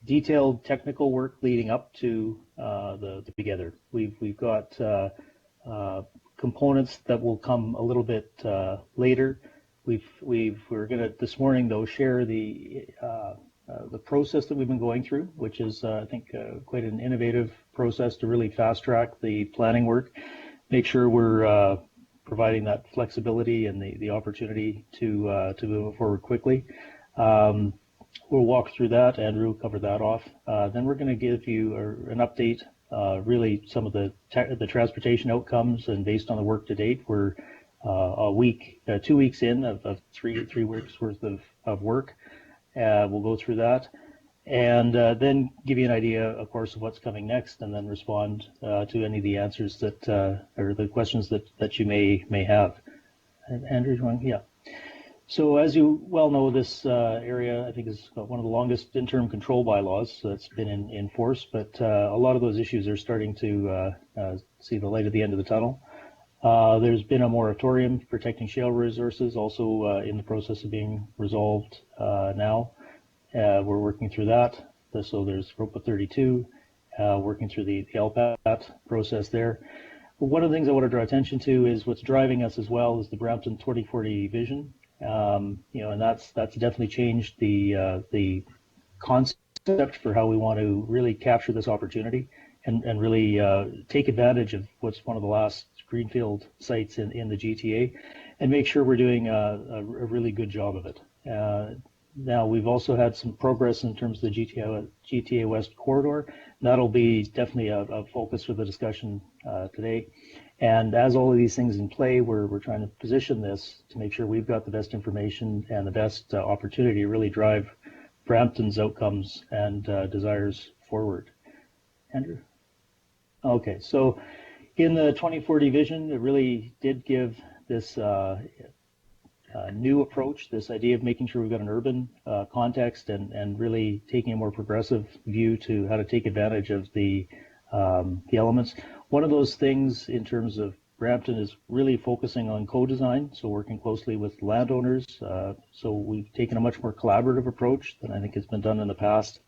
detailed technical work leading up to the together. We've got components that will come a little bit later. We're going to this morning though share the process that we've been going through, which is I think quite an innovative process to really fast track the planning work, make sure we're providing that flexibility and the opportunity to move forward quickly. We'll walk through that. Andrew will cover that off. Then we're going to give you an update, really some of the transportation outcomes, and based on the work to date, we're 2 weeks in of three weeks worth of work. We'll go through that, and then give you an idea, of course, of what's coming next, and then respond to any of the answers that or the questions that you may have. Andrew, yeah. So as you well know, this area, I think, is one of the longest interim control bylaws that's been in force, but a lot of those issues are starting to see the light at the end of the tunnel. There's been a moratorium protecting shale resources, also in the process of being resolved now. We're working through that. So there's ROPA 32, working through the LPAT process there. But one of the things I want to draw attention to is what's driving us as well is the Brampton 2040 vision. And that's definitely changed the concept for how we want to really capture this opportunity and really take advantage of what's one of the last greenfield sites in the GTA, and make sure we're doing a really good job of it. Now we've also had some progress in terms of the GTA West corridor. That'll be definitely a focus for the discussion today. And as all of these things in play, we're trying to position this to make sure we've got the best information and the best opportunity to really drive Brampton's outcomes and desires forward. Andrew? Okay, so in the 2040 vision, it really did give this new approach, this idea of making sure we've got an urban context and really taking a more progressive view to how to take advantage of the elements. One of those things in terms of Brampton is really focusing on co-design, so working closely with landowners. So we've taken a much more collaborative approach than I think has been done in the past.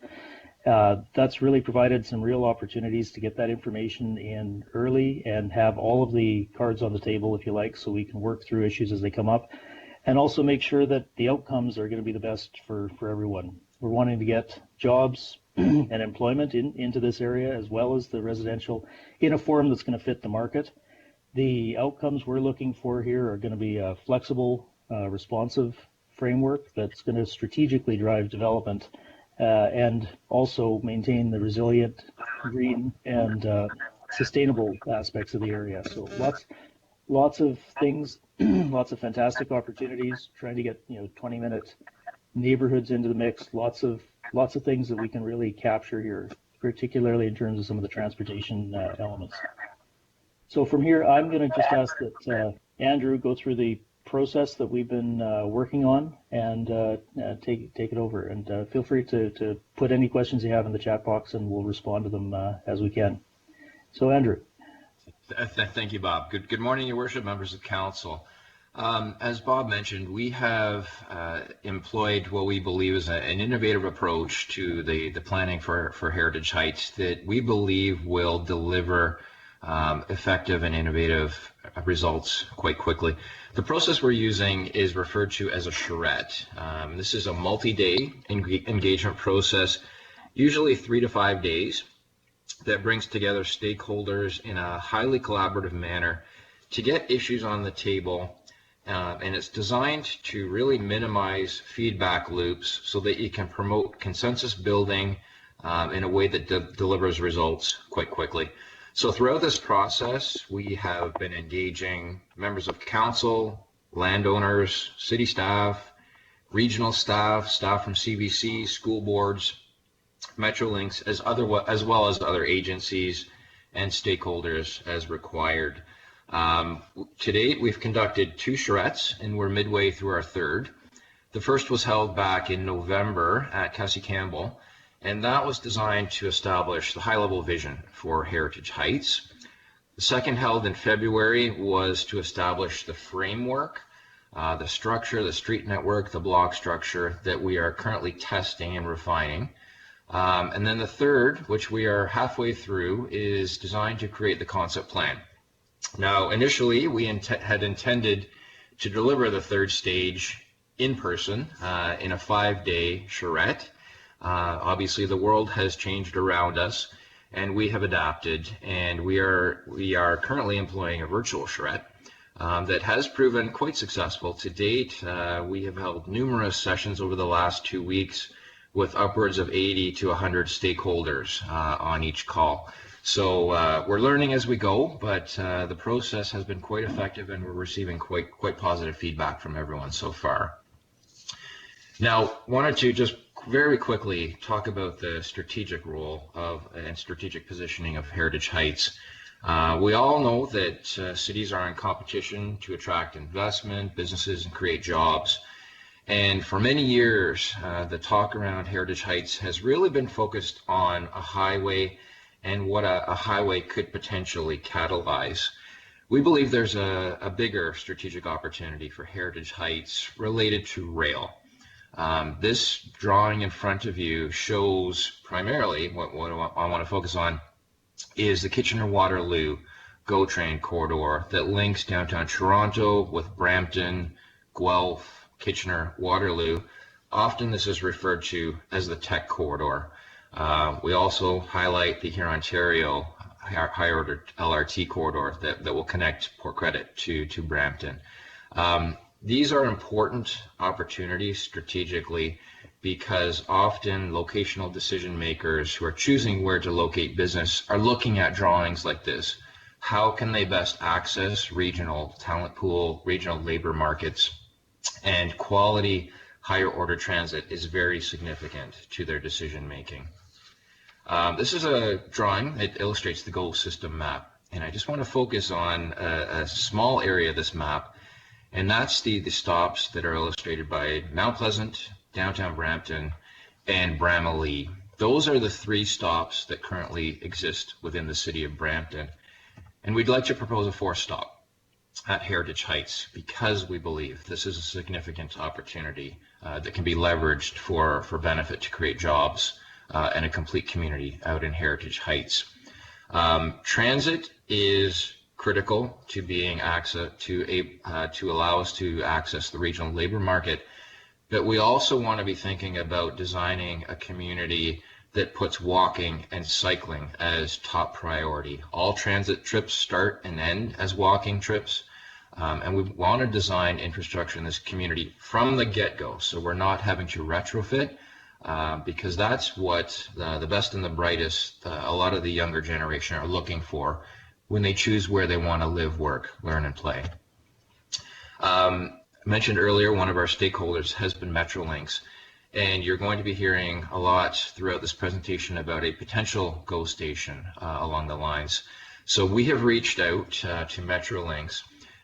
That's really provided some real opportunities to get that information in early and have all of the cards on the table, if you like, so we can work through issues as they come up, and also make sure that the outcomes are going to be the best for everyone. We're wanting to get jobs and employment into this area, as well as the residential, in a form that's going to fit the market. The outcomes we're looking for here are going to be a flexible, responsive framework that's going to strategically drive development and also maintain the resilient, green, and sustainable aspects of the area. So lots of things, lots of fantastic opportunities, trying to get 20-minute neighborhoods into the mix, lots of things that we can really capture here, particularly in terms of some of the transportation elements. So from here, I'm going to just ask that Andrew go through the process that we've been working on and take it over. And feel free to put any questions you have in the chat box, and we'll respond to them as we can. So Andrew. Thank you, Bob. Good morning, Your Worship, members of Council. As Bob mentioned, we have employed what we believe is an innovative approach to the planning for Heritage Heights that we believe will deliver effective and innovative results quite quickly. The process we're using is referred to as a charrette. This is a multi-day engagement process, usually 3 to 5 days, that brings together stakeholders in a highly collaborative manner to get issues on the table. And it's designed to really minimize feedback loops so that you can promote consensus building in a way that delivers results quite quickly. So throughout this process, we have been engaging members of council, landowners, city staff, regional staff, staff from CBC, school boards, Metrolinx, as well as other agencies and stakeholders as required. To date, we've conducted 2 charrettes, and we're midway through our 3rd. The first was held back in November at Cassie Campbell, and that was designed to establish the high-level vision for Heritage Heights. The second, held in February, was to establish the framework, the structure, the street network, the block structure that we are currently testing and refining. And then the third, which we are halfway through, is designed to create the concept plan. Now, initially, we had intended to deliver the third stage in person in a 5-day charrette. Obviously, the world has changed around us, and we have adapted, and we are currently employing a virtual charrette that has proven quite successful to date. We have held numerous sessions over the last 2 weeks with upwards of 80 to 100 stakeholders on each call. So we're learning as we go, but the process has been quite effective, and we're receiving quite positive feedback from everyone so far. Now, wanted to just very quickly talk about the strategic role of and strategic positioning of Heritage Heights. We all know that cities are in competition to attract investment, businesses, and create jobs. And for many years, the talk around Heritage Heights has really been focused on a highway and what a highway could potentially catalyze. We believe there's a bigger strategic opportunity for Heritage Heights related to rail. This drawing in front of you shows primarily what I want to focus on is the Kitchener-Waterloo GO train corridor that links downtown Toronto with Brampton, Guelph, Kitchener, Waterloo. Often this is referred to as the Tech Corridor. We also highlight the Huron-Ontario high-order LRT corridor that will connect Port Credit to Brampton. These are important opportunities strategically because often locational decision makers who are choosing where to locate business are looking at drawings like this. How can they best access regional talent pool, regional labor markets, and quality higher order transit is very significant to their decision making. This is a drawing that illustrates the GO system map, and I just want to focus on a small area of this map, and that's the stops that are illustrated by Mount Pleasant, downtown Brampton, and Bramalea. Those are the 3 stops that currently exist within the city of Brampton. And we'd like to propose a 4th stop at Heritage Heights because we believe this is a significant opportunity that can be leveraged for benefit to create jobs and a complete community out in Heritage Heights. Transit is critical to being to allow us to access the regional labor market, but we also want to be thinking about designing a community that puts walking and cycling as top priority. All transit trips start and end as walking trips, and we want to design infrastructure in this community from the get-go, so we're not having to retrofit, because that's what the best and the brightest, a lot of the younger generation are looking for when they choose where they want to live, work, learn, and play. I mentioned earlier, one of our stakeholders has been Metrolinx, and you're going to be hearing a lot throughout this presentation about a potential GO station along the lines. So we have reached out to Metrolinx,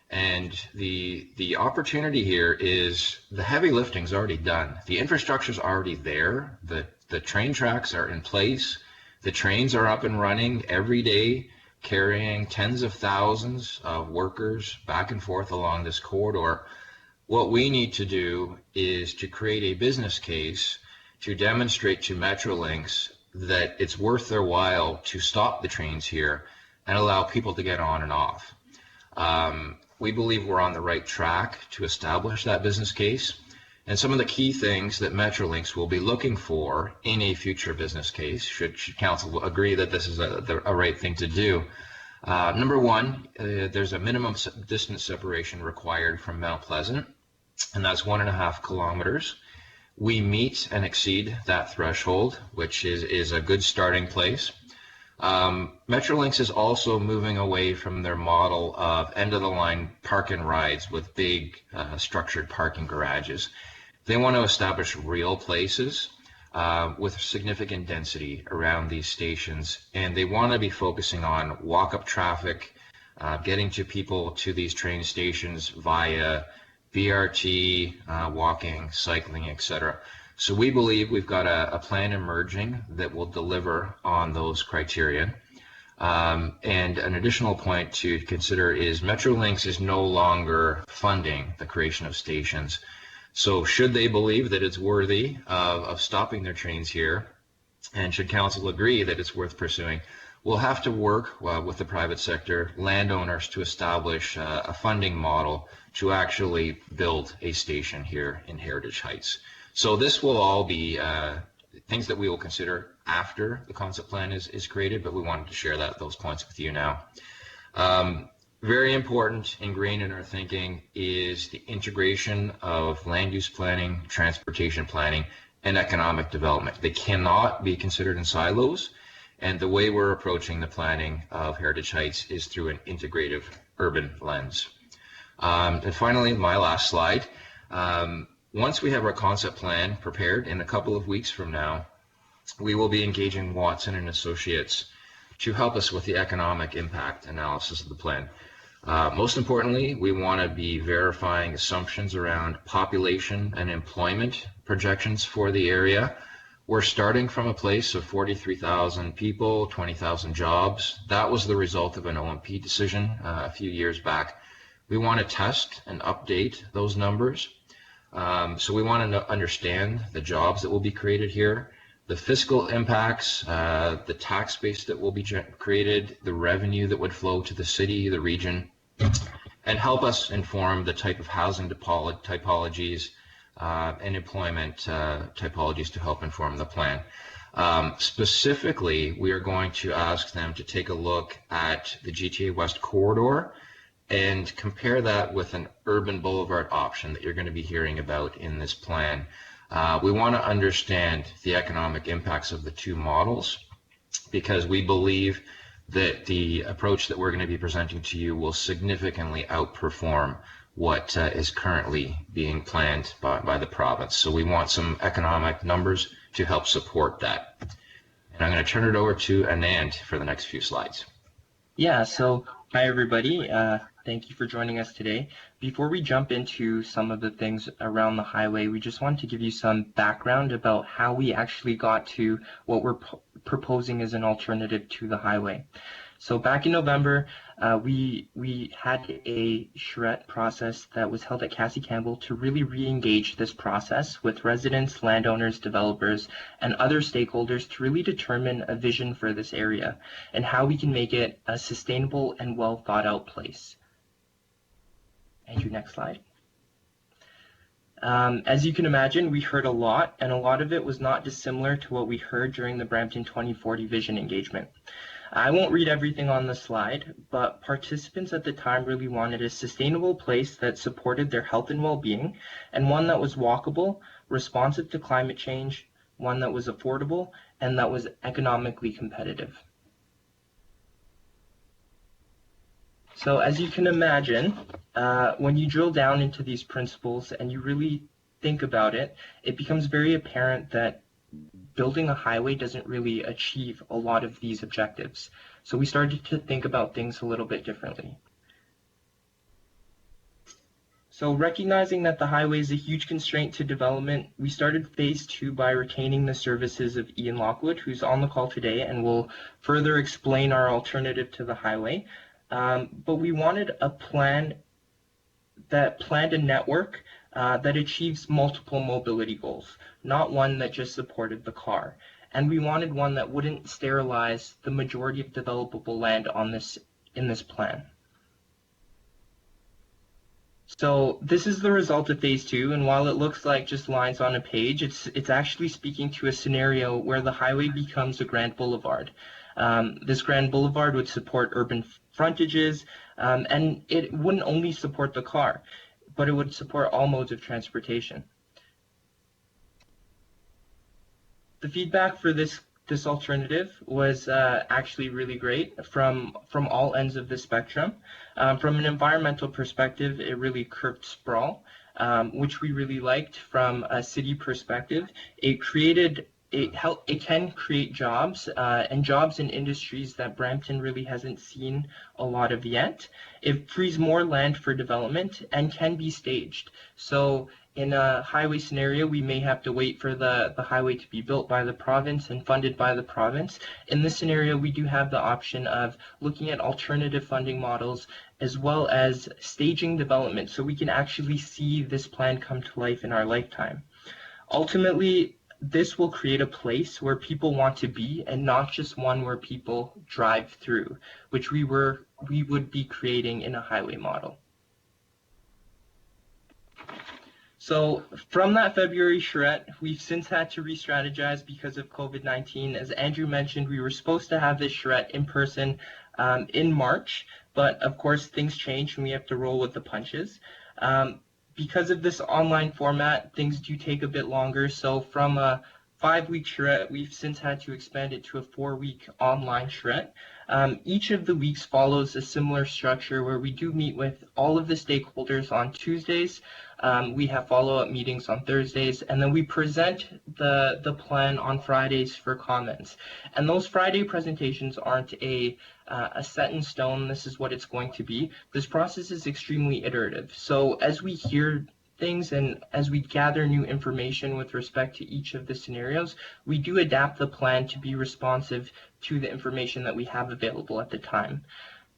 and the opportunity here is the heavy lifting's already done. The infrastructure's already there. The train tracks are in place. The trains are up and running every day, carrying tens of thousands of workers back and forth along this corridor. What we need to do is to create a business case to demonstrate to Metrolinx that it's worth their while to stop the trains here and allow people to get on and off. We believe we're on the right track to establish that business case. And some of the key things that Metrolinx will be looking for in a future business case, should council agree that this is a right thing to do. Number one, there's a minimum distance separation required from Mount Pleasant, and that's 1.5 kilometers. We meet and exceed that threshold, which is a good starting place. Metrolinx is also moving away from their model of end-of-the-line park and rides with big structured parking garages. They want to establish real places with significant density around these stations, and they want to be focusing on walk-up traffic, getting to people to these train stations via BRT, walking, cycling, etc. So we believe we've got a plan emerging that will deliver on those criteria. And an additional point to consider is Metrolinx is no longer funding the creation of stations. So should they believe that it's worthy of stopping their trains here, And should council agree that it's worth pursuing, we'll have to work with the private sector, landowners, to establish a funding model to actually build a station here in Heritage Heights. So this will all be things that we will consider after the concept plan is created, but we wanted to share those points with you now. Very important, ingrained in our thinking, is the integration of land use planning, transportation planning, and economic development. They cannot be considered in silos, and the way we're approaching the planning of Heritage Heights is through an integrative urban lens. And finally, my last slide. Once we have our concept plan prepared in a couple of weeks from now, we will be engaging Watson and Associates to help us with the economic impact analysis of the plan. Most importantly, we want to be verifying assumptions around population and employment projections for the area. We're starting from a place of 43,000 people, 20,000 jobs. That was the result of an OMP decision a few years back. We want to test and update those numbers. So we want to understand the jobs that will be created here, the fiscal impacts, the tax base that will be created, the revenue that would flow to the city, the region, and help us inform the type of housing typologies and employment typologies to help inform the plan. Specifically, we are going to ask them to take a look at the GTA West corridor and compare that with an urban boulevard option that you're going to be hearing about in this plan. We want to understand the economic impacts of the two models, because we believe that the approach that we're going to be presenting to you will significantly outperform what is currently being planned by the province. So we want some economic numbers to help support that. And I'm going to turn it over to Anand for the next few slides. Yeah, so hi everybody. Thank you for joining us today. Before we jump into some of the things around the highway, we just want to give you some background about how we actually got to what we're proposing as an alternative to the highway. So back in November, we had a charrette process that was held at Cassie Campbell to really re-engage this process with residents, landowners, developers, and other stakeholders to really determine a vision for this area and how we can make it a sustainable and well thought out place. Andrew, next slide. As you can imagine, we heard a lot, and a lot of it was not dissimilar to what we heard during the Brampton 2040 vision engagement. I won't read everything on the slide, but participants at the time really wanted a sustainable place that supported their health and well-being, and one that was walkable, responsive to climate change, one that was affordable, and that was economically competitive. So as you can imagine, when you drill down into these principles and you really think about it, it becomes very apparent that building a highway doesn't really achieve a lot of these objectives. So we started to think about things a little bit differently. So recognizing that the highway is a huge constraint to development, we started phase 2 by retaining the services of Ian Lockwood, who's on the call today and will further explain our alternative to the highway. But we wanted a plan that planned a network that achieves multiple mobility goals, not one that just supported the car. And we wanted one that wouldn't sterilize the majority of developable land in this plan. So this is the result of phase 2, and while it looks like just lines on a page, it's actually speaking to a scenario where the highway becomes a grand boulevard. This grand boulevard would support urban frontages, and it wouldn't only support the car, but it would support all modes of transportation. The feedback for this alternative was actually really great from all ends of the spectrum. From an environmental perspective, it really curbed sprawl, which we really liked. From a city perspective, it can create jobs and jobs in industries that Brampton really hasn't seen a lot of yet. It frees more land for development and can be staged. So in a highway scenario, we may have to wait for the highway to be built by the province and funded by the province. In this scenario, we do have the option of looking at alternative funding models as well as staging development, so we can actually see this plan come to life in our lifetime. Ultimately, this will create a place where people want to be and not just one where people drive through, which we would be creating in a highway model. So from that February charrette, we've since had to re-strategize because of COVID-19. As Andrew mentioned, we were supposed to have this charrette in person in March, but of course things change and we have to roll with the punches. Because of this online format, things do take a bit longer. So from a 5-week charrette, we've since had to expand it to a 4-week online charrette. Each of the weeks follows a similar structure where we do meet with all of the stakeholders on Tuesdays. We have follow-up meetings on Thursdays, and then we present the plan on Fridays for comments. And those Friday presentations aren't a set in stone, this is what it's going to be. This process is extremely iterative. So as we hear things and as we gather new information with respect to each of the scenarios, we do adapt the plan to be responsive to the information that we have available at the time.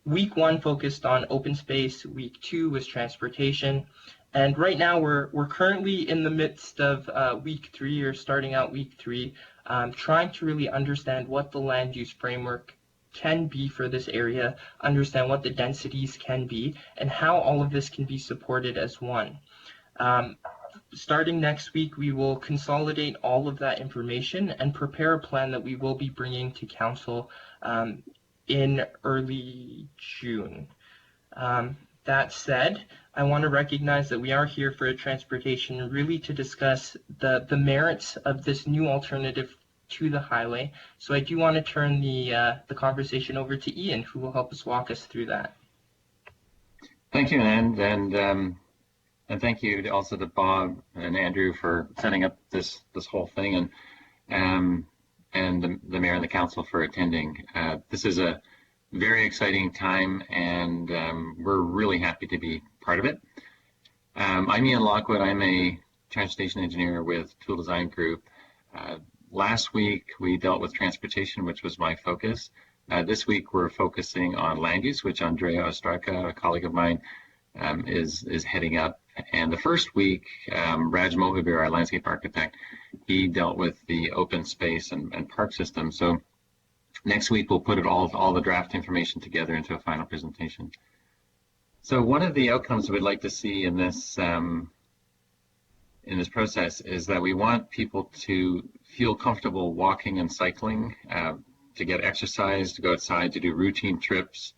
Week 1 focused on open space, week 2 was transportation, and right now we're currently in the midst of week 3, or starting out week 3, trying to really understand what the land use framework can be for this area, understand what the densities can be, and how all of this can be supported as one. Starting next week, we will consolidate all of that information and prepare a plan that we will be bringing to council in early June. That said, I want to recognize that we are here for a transportation really to discuss the merits of this new alternative to the highway. So I do want to turn the conversation over to Ian, who will help us walk us through that. Thank you, and thank you also to Bob and Andrew for setting up this whole thing, and the mayor and the council for attending. This is a very exciting time, and we're really happy to be part of it. I'm Ian Lockwood. I'm a transportation engineer with Tool Design Group. Last week we dealt with transportation, which was my focus. This week we're focusing on land use, which Andrea Ostraka, a colleague of mine, is heading up. And the first week, Raj Mohabir, our landscape architect, he dealt with the open space and park system. So next week we'll put all the draft information together into a final presentation. So one of the outcomes we'd like to see in this process is that we want people to feel comfortable walking and cycling, to get exercise, to go outside, to do routine trips,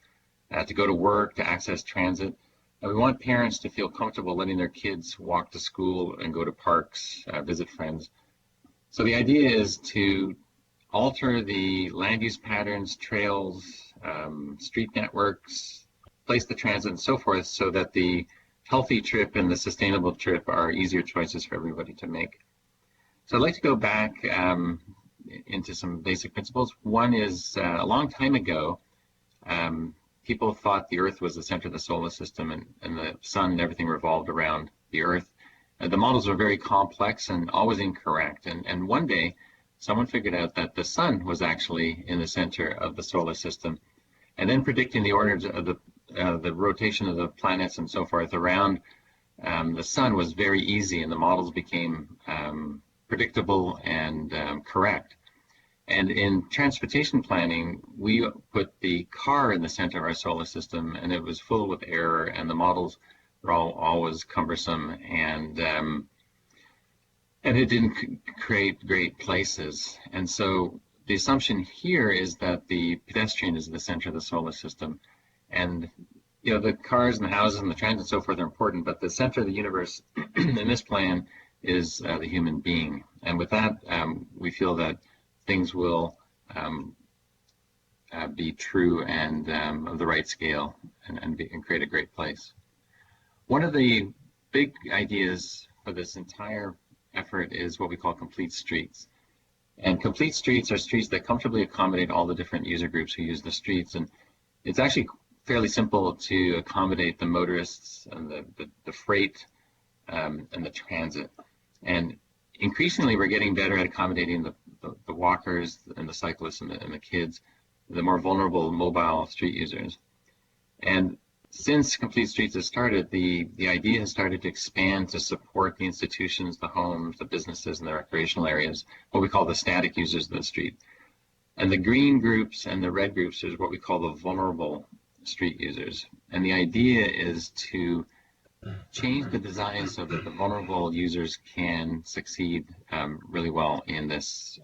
to go to work, to access transit. And we want parents to feel comfortable letting their kids walk to school and go to parks, visit friends. So the idea is to alter the land use patterns, trails, street networks, place the transit and so forth, so that the healthy trip and the sustainable trip are easier choices for everybody to make. So I'd like to go back into some basic principles. One is a long time ago, people thought the Earth was the center of the solar system, and the sun and everything revolved around the Earth. The models were very complex and always incorrect. And one day, someone figured out that the sun was actually in the center of the solar system. And then predicting the orders of the rotation of the planets and so forth around the sun was very easy, and the models became predictable and correct. And in transportation planning, we put the car in the center of our solar system, and it was full with error, and the models were always cumbersome, and it didn't create great places. And so the assumption here is that the pedestrian is the center of the solar system, and the cars and the houses and the transit and so forth are important, but the center of the universe in this plan is the human being. And with that, we feel that things will be true and of the right scale and create a great place. One of the big ideas for this entire effort is what we call complete streets. And complete streets are streets that comfortably accommodate all the different user groups who use the streets. And it's actually fairly simple to accommodate the motorists and the freight and the transit. And increasingly, we're getting better at accommodating the walkers and the cyclists and the kids, the more vulnerable mobile street users. And since Complete Streets has started, the idea has started to expand to support the institutions, the homes, the businesses, and the recreational areas, what we call the static users of the street. And the green groups and the red groups is what we call the vulnerable street users. And the idea is to change the design so that the vulnerable users can succeed really well in this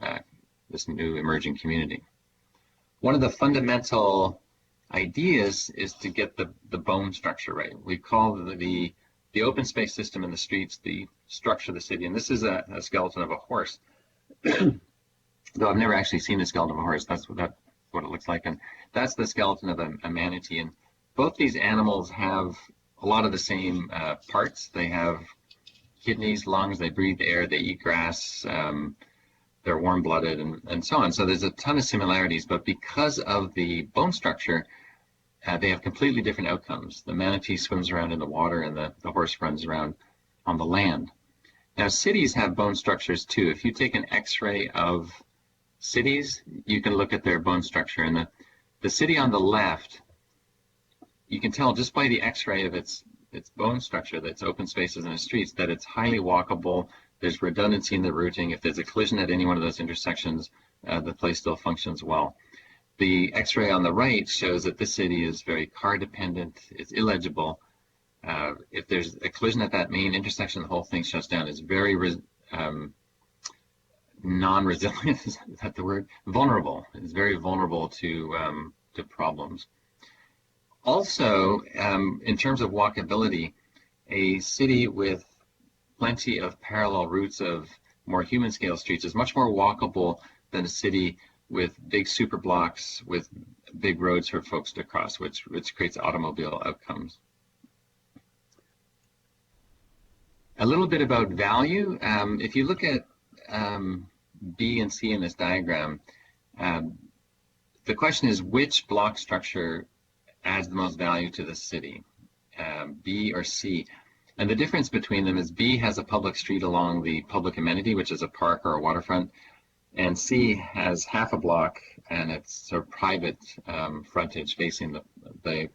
new emerging community. One of the fundamental ideas is to get the bone structure right. We call the open space system in the streets the structure of the city, and this is a skeleton of a horse. Though I've never actually seen the skeleton of a horse, that's what it looks like, and that's the skeleton of a manatee. And both these animals have a lot of the same parts. They have kidneys, lungs, they breathe air, they eat grass, they're warm-blooded, and so on. So there's a ton of similarities, but because of the bone structure, they have completely different outcomes. The manatee swims around in the water, and the horse runs around on the land. Now, cities have bone structures too. If you take an X-ray of cities, you can look at their bone structure. And the city on the left, you can tell just by the X-ray of its bone structure, that's open spaces in the streets, that it's highly walkable. There's redundancy in the routing. If there's a collision at any one of those intersections, the place still functions well. The X-ray on the right shows that this city is very car dependent. It's illegible. If there's a collision at that main intersection, the whole thing shuts down. It's very non-resilient, is that the word? Vulnerable. It's very vulnerable to problems. Also, in terms of walkability, a city with plenty of parallel routes of more human scale streets is much more walkable than a city with big super blocks with big roads for folks to cross, which creates automobile outcomes. A little bit about value. If you look at B and C in this diagram, the question is which block structure adds the most value to the city, B or C? And the difference between them is B has a public street along the public amenity, which is a park or a waterfront, and C has half a block and it's sort of private frontage facing the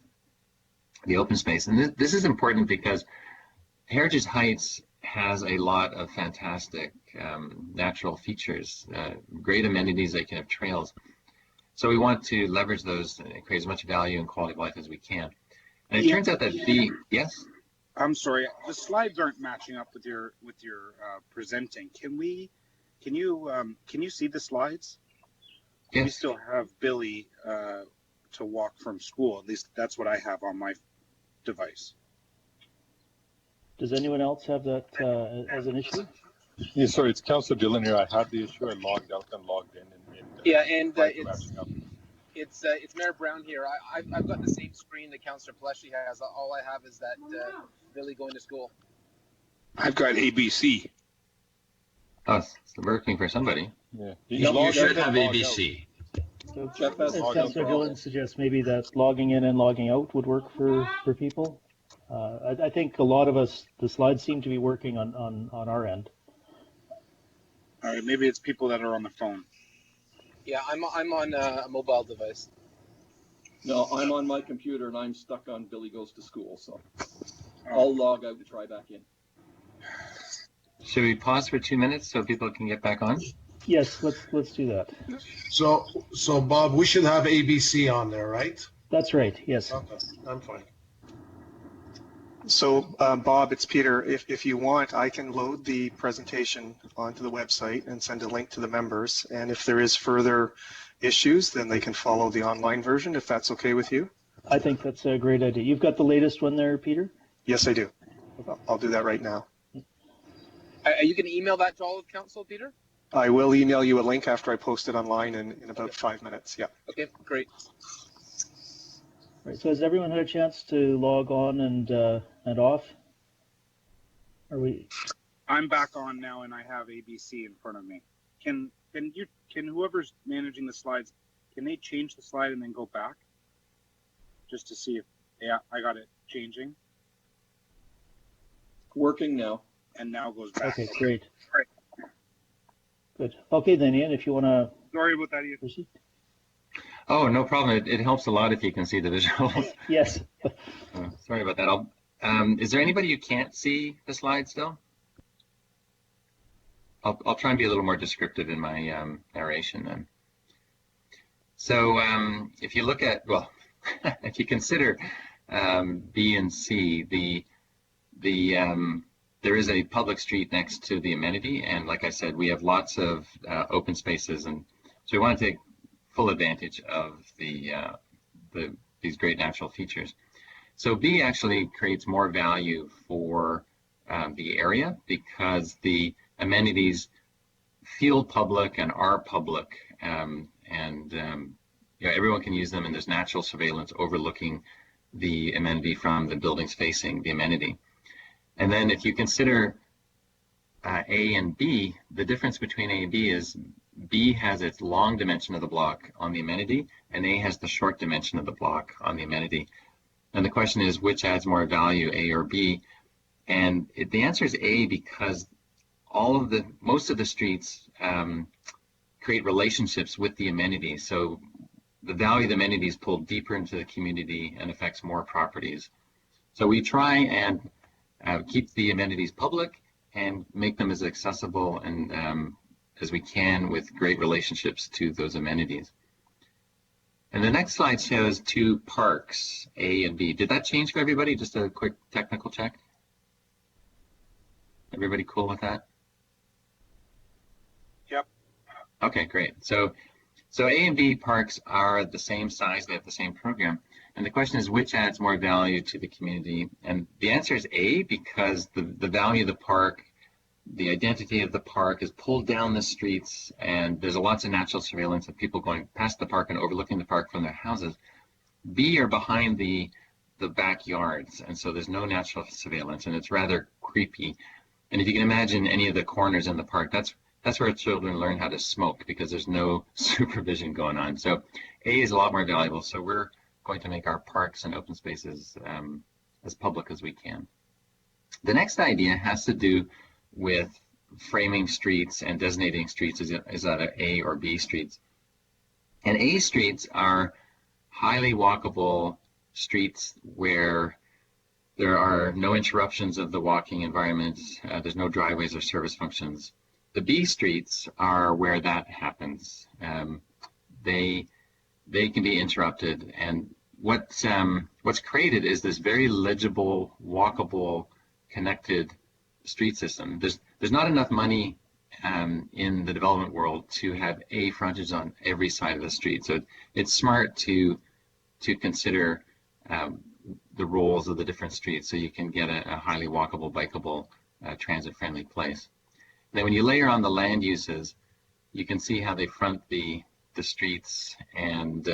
open space. And this is important because Heritage Heights has a lot of fantastic natural features, great amenities. They can have trails. So we want to leverage those and create as much value and quality of life as we can. And it turns out that B, yes? I'm sorry, the slides aren't matching up with your presenting. Can you see the slides? Yes. We still have Billy to walk from school. At least that's what I have on my device. Does anyone else have that as an issue? Yeah, sorry, it's Councillor Dillon here. I had the issue. I logged out and logged in. It's Mayor Brown here. I've got the same screen that Councillor Pleshy has. All I have is that Billy going to school. I've got ABC. Oh, it's working for somebody. Yeah. You should have ABC. So, as Councillor Dillon suggests, maybe that logging in and logging out would work for people. I think a lot of us, the slides seem to be working on our end. All right, maybe it's people that are on the phone. Yeah, I'm on a mobile device. No, I'm on my computer and I'm stuck on Billy Goes to School, so I'll log out and try back in. Should we pause for 2 minutes so people can get back on? Yes, let's do that. So Bob, we should have ABC on there, right? That's right. Yes. Okay, I'm fine. So Bob, it's Peter. If you want, I can load the presentation onto the website and send a link to the members. And if there is further issues, then they can follow the online version, if that's okay with you. I think that's a great idea. You've got the latest one there, Peter? Yes, I do. I'll do that right now. Are you going to email that to all of council, Peter? I will email you a link after I post it online in about 5 minutes. Yeah. Okay, great. Right. So has everyone had a chance to log on and off? Are we? I'm back on now, and I have ABC in front of me. Can whoever's managing the slides, can they change the slide and then go back, just to see if I got it changing? Working now. And now goes back. Okay, great. Good. Okay, then Ian, if you want to. Sorry about that, Ian. Proceed. Oh, no problem. It helps a lot if you can see the visuals. Yes. Sorry about that. Is there anybody who can't see the slide still? I'll try and be a little more descriptive in my narration then. So if you look at, well, if you consider B and C, there is a public street next to the amenity, and like I said, we have lots of open spaces, and so we want to take full advantage of these great natural features. So B actually creates more value for the area because the amenities feel public and are public, everyone can use them, and there's natural surveillance overlooking the amenity from the buildings facing the amenity. And then if you consider A and B, the difference between A and B is B has its long dimension of the block on the amenity, and A has the short dimension of the block on the amenity. And the question is, which adds more value, A or B? And the answer is A, because most of the streets create relationships with the amenity. So the value of the amenity is pulled deeper into the community and affects more properties. So we try and keep the amenities public and make them as accessible and as we can with great relationships to those amenities. And the next slide shows two parks, A and B. Did that change for everybody? Just a quick technical check. Everybody cool with that? Yep. Okay, great. So A and B parks are the same size, they have the same program. And the question is, which adds more value to the community? And the answer is A, because the value of the park, the identity of the park is pulled down the streets, and there's lots of natural surveillance of people going past the park and overlooking the park from their houses. B are behind the backyards, and so there's no natural surveillance, and it's rather creepy. And if you can imagine any of the corners in the park, that's where children learn how to smoke, because there's no supervision going on. So A is a lot more valuable. So we're going to make our parks and open spaces as public as we can. The next idea has to do with framing streets and designating streets as either A or B streets. And A streets are highly walkable streets where there are no interruptions of the walking environment. There's no driveways or service functions. The B streets are where that happens. They can be interrupted, and what's created is this very legible, walkable, connected street system. There's not enough money in the development world to have A frontage on every side of the street. So it's smart to consider the roles of the different streets so you can get a highly walkable, bikeable, transit-friendly place. And then when you layer on the land uses, you can see how they front the streets, and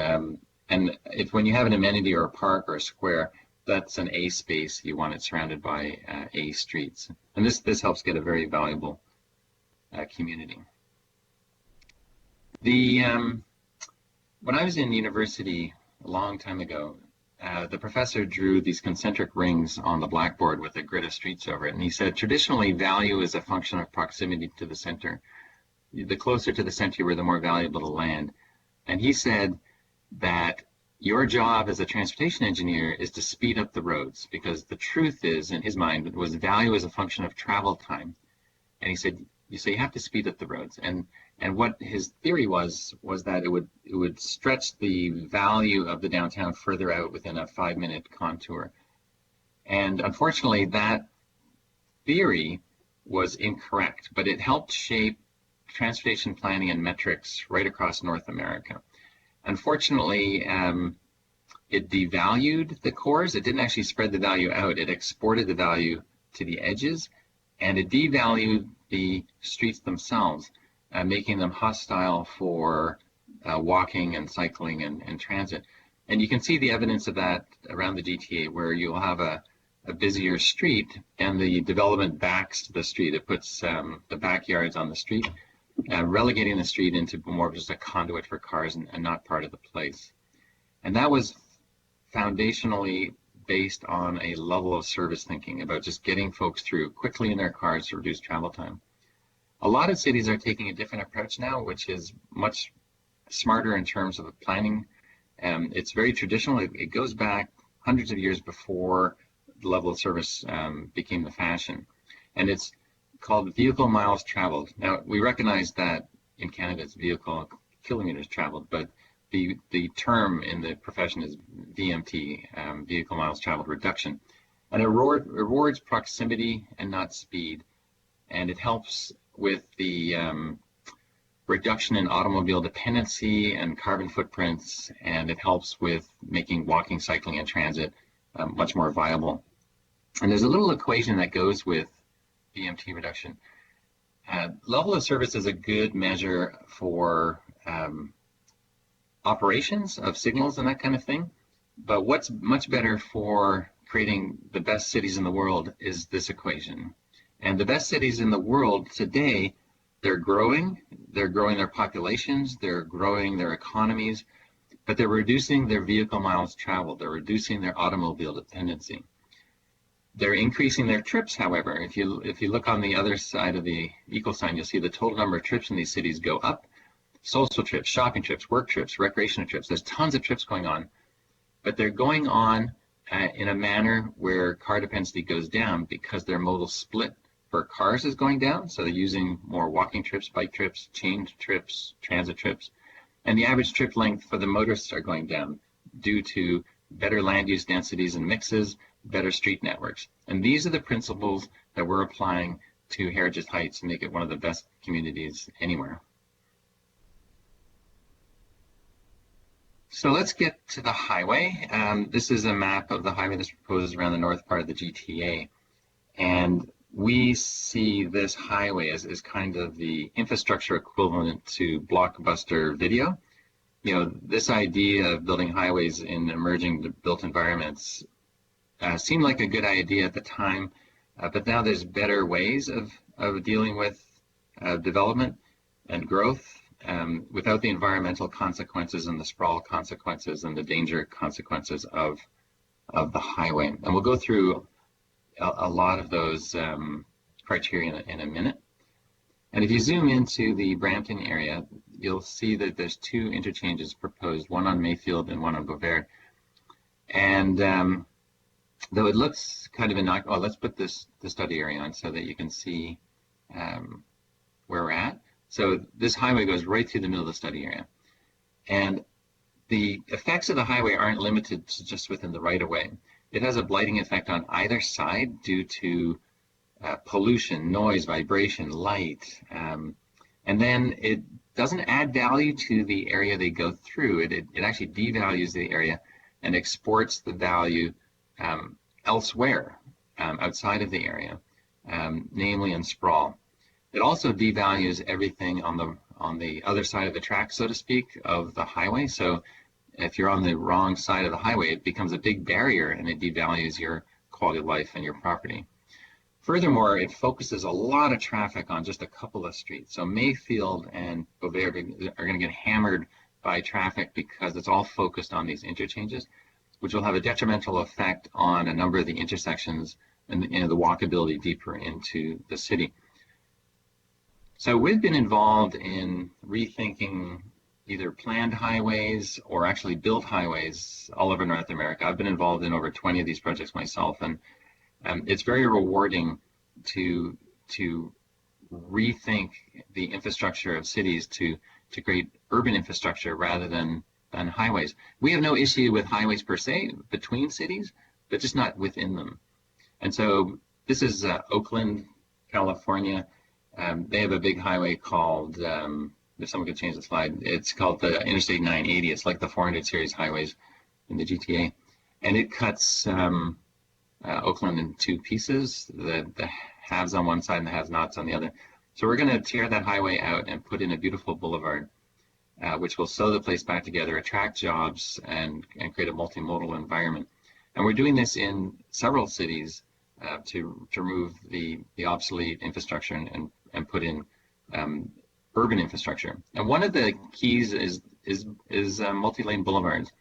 when you have an amenity or a park or a square, that's an A space. You want it surrounded by A streets, and this helps get a very valuable community. When I was in university a long time ago, the professor drew these concentric rings on the blackboard with a grid of streets over it, and he said traditionally value is a function of proximity to the center. The closer to the center you were, the more valuable the land. And he said that your job as a transportation engineer is to speed up the roads, because the truth is, in his mind, was value as a function of travel time. And he said, you have to speed up the roads. And what his theory was that it would stretch the value of the downtown further out within a 5-minute contour. And unfortunately, that theory was incorrect, but it helped shape transportation planning and metrics right across North America. Unfortunately, it devalued the cores. It didn't actually spread the value out. It exported the value to the edges, and it devalued the streets themselves, making them hostile for walking and cycling and transit. And you can see the evidence of that around the GTA, where you'll have a busier street and the development backs to the street. It puts the backyards on the street, relegating the street into more of just a conduit for cars and not part of the place. And that was foundationally based on a level of service thinking about just getting folks through quickly in their cars to reduce travel time. A lot of cities are taking a different approach now, which is much smarter in terms of planning It's very traditional. It goes back hundreds of years before the level of service became the fashion. And it's called vehicle miles traveled. Now, we recognize that in Canada it's vehicle kilometers traveled, but the term in the profession is VMT, vehicle miles traveled reduction. And it rewards proximity and not speed. And it helps with the reduction in automobile dependency and carbon footprints, and it helps with making walking, cycling, and transit much more viable. And there's a little equation that goes with VMT reduction. Level of service is a good measure for operations of signals and that kind of thing. But what's much better for creating the best cities in the world is this equation. And the best cities in the world today, they're growing their populations, they're growing their economies, but they're reducing their vehicle miles traveled, they're reducing their automobile dependency. They're increasing their trips, however. If you look on the other side of the equal sign, you'll see the total number of trips in these cities go up. Social trips, shopping trips, work trips, recreational trips, there's tons of trips going on, but they're going on in a manner where car dependency goes down because their modal split for cars is going down. So they're using more walking trips, bike trips, chain trips, transit trips, and the average trip length for the motorists are going down due to better land use densities and mixes, better street networks. And these are the principles that we're applying to Heritage Heights to make it one of the best communities anywhere. So let's get to the highway. This is a map of the highway that's proposed around the north part of the GTA. And we see this highway as kind of the infrastructure equivalent to blockbuster video. You know, this idea of building highways in emerging built environments seemed like a good idea at the time, but now there's better ways of dealing with development and growth without the environmental consequences and the sprawl consequences and the danger consequences of the highway. And we'll go through a lot of those criteria in a minute. And if you zoom into the Brampton area, you'll see that there's two interchanges proposed, one on Mayfield and one on Beauvais. And though it looks kind of innocuous, well, let's put the study area on so that you can see where we're at. So this highway goes right through the middle of the study area. And the effects of the highway aren't limited to just within the right-of-way. It has a blighting effect on either side due to pollution, noise, vibration, light. And then it doesn't add value to the area they go through. It actually devalues the area and exports the value elsewhere outside of the area, namely in sprawl. It also devalues everything on the other side of the track, so to speak, of the highway. So if you're on the wrong side of the highway, it becomes a big barrier and it devalues your quality of life and your property. Furthermore, it focuses a lot of traffic on just a couple of streets. So Mayfield and Beauvais are going to get hammered by traffic because it's all focused on these interchanges, which will have a detrimental effect on a number of the intersections and the walkability deeper into the city. So we've been involved in rethinking either planned highways or actually built highways all over North America. I've been involved in over 20 of these projects myself, and it's very rewarding to rethink the infrastructure of cities to create urban infrastructure rather than highways. We have no issue with highways per se between cities, but just not within them. And so this is Oakland, California. They have a big highway called, if someone could change the slide, it's called the Interstate 980. It's like the 400 series highways in the GTA. And it cuts Oakland in two pieces, the haves on one side and the have-nots on the other. So we're going to tear that highway out and put in a beautiful boulevard, which will sew the place back together, attract jobs, and create a multimodal environment. And we're doing this in several cities to remove the obsolete infrastructure and put in urban infrastructure. And one of the keys is multi-lane boulevards.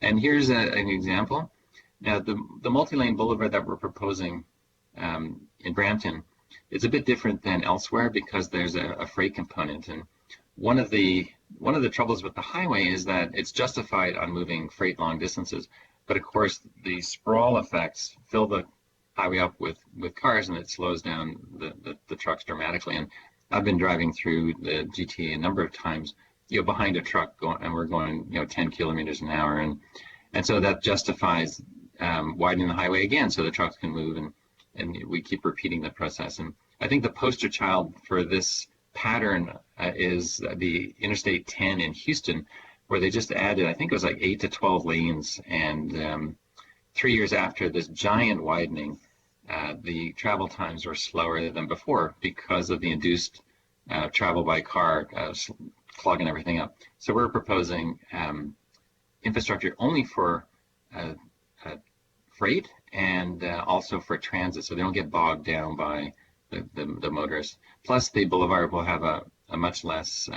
And here's an example. Now, the multi-lane boulevard that we're proposing in Brampton, it's a bit different than elsewhere because there's a freight component. And one of the troubles with the highway is that it's justified on moving freight long distances, but of course the sprawl effects fill the highway up with cars, and it slows down the trucks dramatically. And I've been driving through the GTA a number of times, behind a truck and we're going 10 kilometers an hour, and so that justifies widening the highway again so the trucks can move, and we keep repeating the process. And I think the poster child for this pattern is the Interstate 10 in Houston, where they just added, I think it was like 8 to 12 lanes, and 3 years after this giant widening, the travel times were slower than before because of the induced travel by car clogging everything up. So we're proposing infrastructure only for freight and also for transit, so they don't get bogged down by the motorists. Plus, the boulevard will have a much less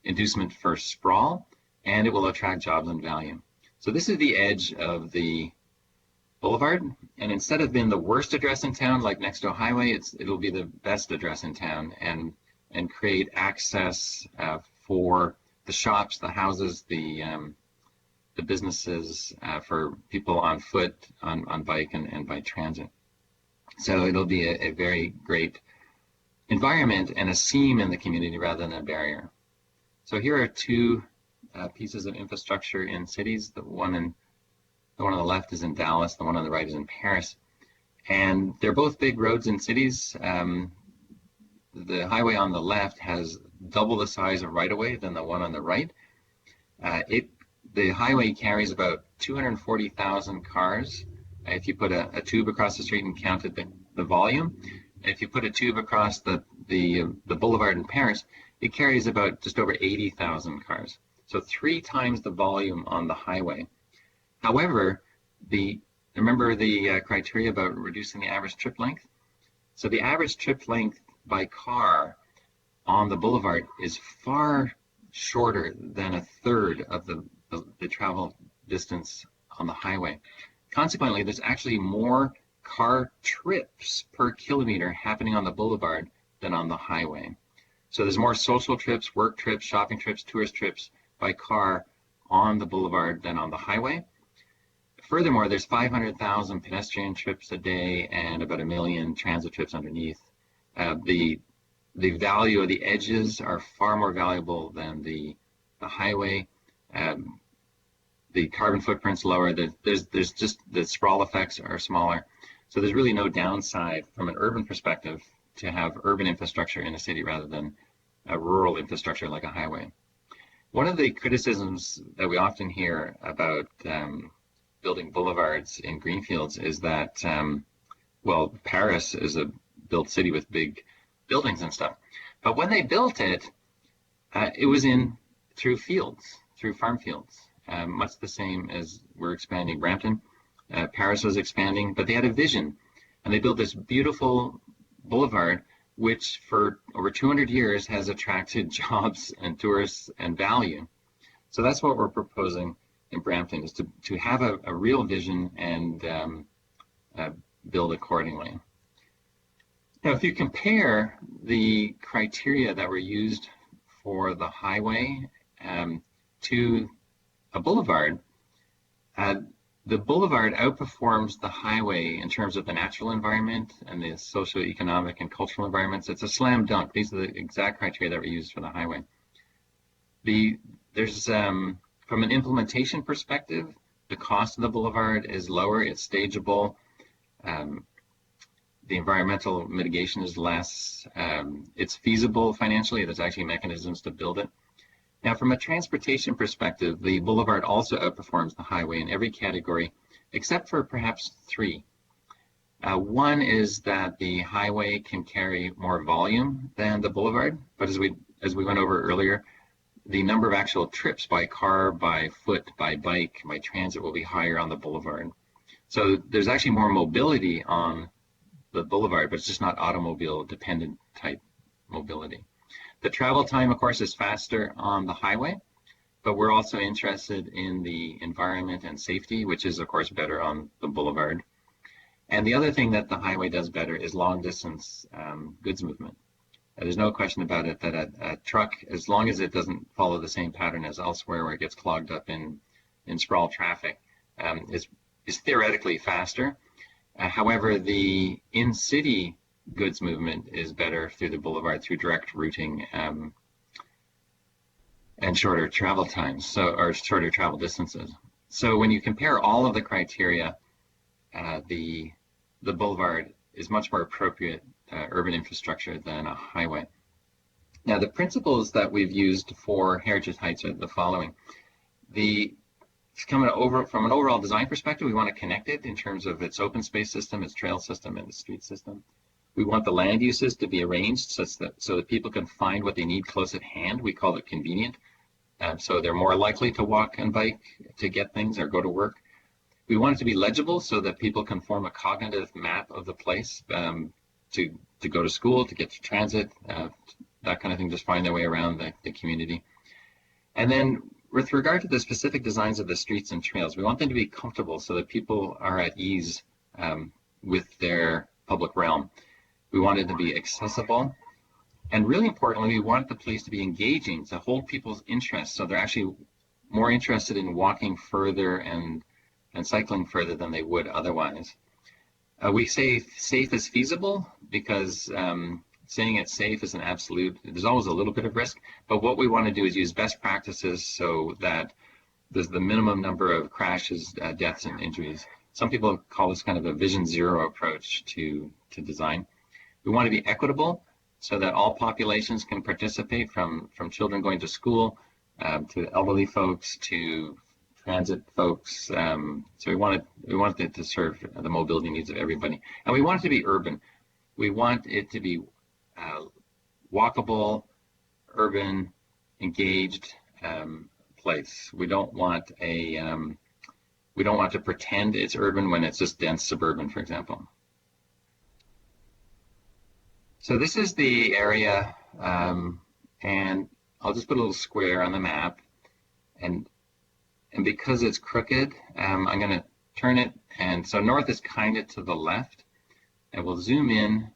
inducement for sprawl, and it will attract jobs and value. So this is the edge of the boulevard, and instead of being the worst address in town, like next to a highway, it'll be the best address in town, and create access for the shops, the houses, the businesses, for people on foot, on bike, and by transit. So it'll be a very great environment and a seam in the community rather than a barrier. So here are two pieces of infrastructure in cities. The one on the left is in Dallas, the one on the right is in Paris. And they're both big roads in cities. The highway on the left has double the size of right-of-way than the one on the right. The highway carries about 240,000 cars. If you put a tube across the street and counted the volume, if you put a tube across the boulevard in Paris, it carries about just over 80,000 cars. So 3 times the volume on the highway. However, remember the criteria about reducing the average trip length? So the average trip length by car on the boulevard is far shorter than a third of the travel distance on the highway. Consequently, there's actually more car trips per kilometer happening on the boulevard than on the highway. So there's more social trips, work trips, shopping trips, tourist trips by car on the boulevard than on the highway. Furthermore, there's 500,000 pedestrian trips a day and about 1 million transit trips underneath. The value of the edges are far more valuable than the highway. The carbon footprint's lower. There's just the sprawl effects are smaller. So there's really no downside from an urban perspective to have urban infrastructure in a city rather than a rural infrastructure like a highway. One of the criticisms that we often hear about building boulevards in greenfields is that, well, Paris is a built city with big buildings and stuff. But when they built it, it was through fields, through farm fields, much the same as we're expanding Brampton. Paris was expanding, but they had a vision, and they built this beautiful boulevard, which for over 200 years has attracted jobs and tourists and value. So that's what we're proposing in Brampton, is to have a real vision and build accordingly. Now, if you compare the criteria that were used for the highway to a boulevard, the boulevard outperforms the highway in terms of the natural environment and the socioeconomic and cultural environments. It's a slam dunk. These are the exact criteria that were used for the highway. There's from an implementation perspective, the cost of the boulevard is lower. It's stageable. The environmental mitigation is less. It's feasible financially. There's actually mechanisms to build it. Now, from a transportation perspective, the boulevard also outperforms the highway in every category, except for perhaps 3. One is that the highway can carry more volume than the boulevard, but as we went over earlier, the number of actual trips by car, by foot, by bike, by transit will be higher on the boulevard. So there's actually more mobility on the boulevard, but it's just not automobile dependent type mobility. The travel time, of course, is faster on the highway, but we're also interested in the environment and safety, which is, of course, better on the boulevard. And the other thing that the highway does better is long distance goods movement. There's no question about it that a truck, as long as it doesn't follow the same pattern as elsewhere where it gets clogged up in sprawl traffic, is theoretically faster. However, the in-city goods movement is better through the boulevard through direct routing and shorter travel times, or shorter travel distances. So when you compare all of the criteria, the boulevard is much more appropriate urban infrastructure than a highway. Now, the principles that we've used for Heritage Heights are the following. From an overall design perspective, we want to connect it in terms of its open space system, its trail system, and the street system. We want the land uses to be arranged so that people can find what they need close at hand. We call it convenient. So they're more likely to walk and bike to get things or go to work. We want it to be legible so that people can form a cognitive map of the place to go to school, to get to transit, that kind of thing, just find their way around the community. And then with regard to the specific designs of the streets and trails, we want them to be comfortable so that people are at ease with their public realm. We want it to be accessible. And really importantly, we want the place to be engaging, to hold people's interest, so they're actually more interested in walking further and cycling further than they would otherwise. We say safe is feasible because saying it's safe is an absolute. There's always a little bit of risk, but what we want to do is use best practices so that there's the minimum number of crashes, deaths, and injuries. Some people call this kind of a vision zero approach to design. We want to be equitable so that all populations can participate, from children going to school to elderly folks to transit folks. So we want it to serve the mobility needs of everybody. And we want it to be urban. We want it to be walkable, urban, engaged place. We don't want to pretend it's urban when it's just dense suburban, for example. So this is the area, and I'll just put a little square on the map, and because it's crooked, I'm going to turn it, and so north is kind of to the left, and we'll zoom in,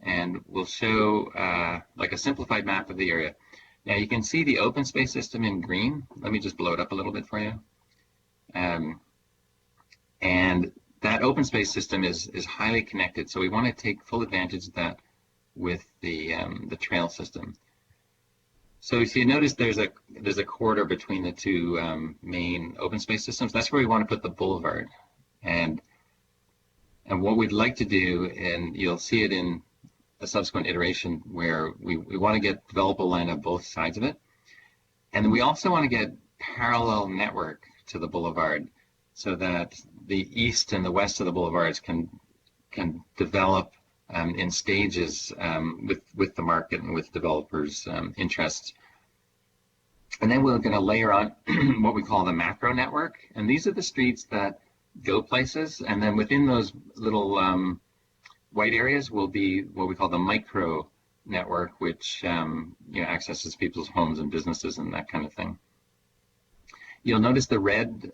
and we'll show like a simplified map of the area. Now you can see the open space system in green. Let me just blow it up a little bit for you. And that open space system is highly connected, so we want to take full advantage of that with the trail system. So if you notice, there's a corridor between the two main open space systems. That's where we want to put the boulevard, and what we'd like to do, and you'll see it in a subsequent iteration, where we want to get developable land on both sides of it, and then we also want to get parallel network to the boulevard, so that the east and the west of the boulevards can develop in stages with the market and with developers' interests. And then we're going to layer on what we call the macro network. And these are the streets that go places. And then within those little white areas will be what we call the micro network, which accesses people's homes and businesses and that kind of thing. You'll notice the red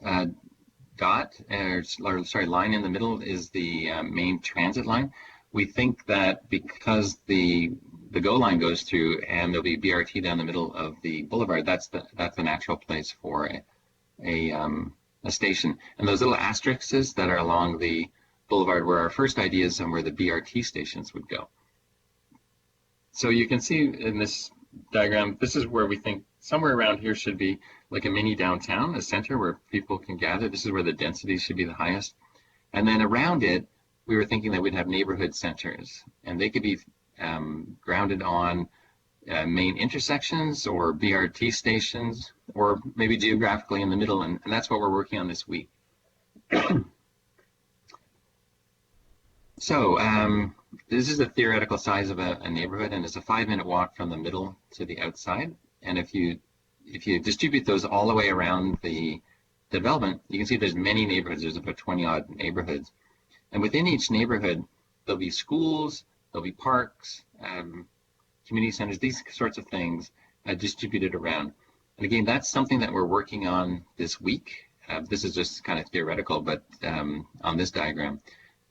line in the middle is the main transit line. We think that because the GO line goes through and there'll be BRT down the middle of the boulevard, that's the natural place for a station. And those little asterisks that are along the boulevard were our first ideas on where the BRT stations would go. So you can see in this diagram, this is where we think somewhere around here should be like a mini downtown, a center where people can gather. This is where the density should be the highest. And then around it, we were thinking that we'd have neighborhood centers, and they could be grounded on main intersections or BRT stations, or maybe geographically in the middle, and that's what we're working on this week. So this is the theoretical size of a neighborhood, and it's a 5-minute walk from the middle to the outside. And if you distribute those all the way around the development, you can see there's many neighborhoods. There's about 20-odd neighborhoods. And within each neighborhood, there'll be schools, there'll be parks, community centers, these sorts of things distributed around. And again, that's something that we're working on this week. This is just kind of theoretical, but on this diagram.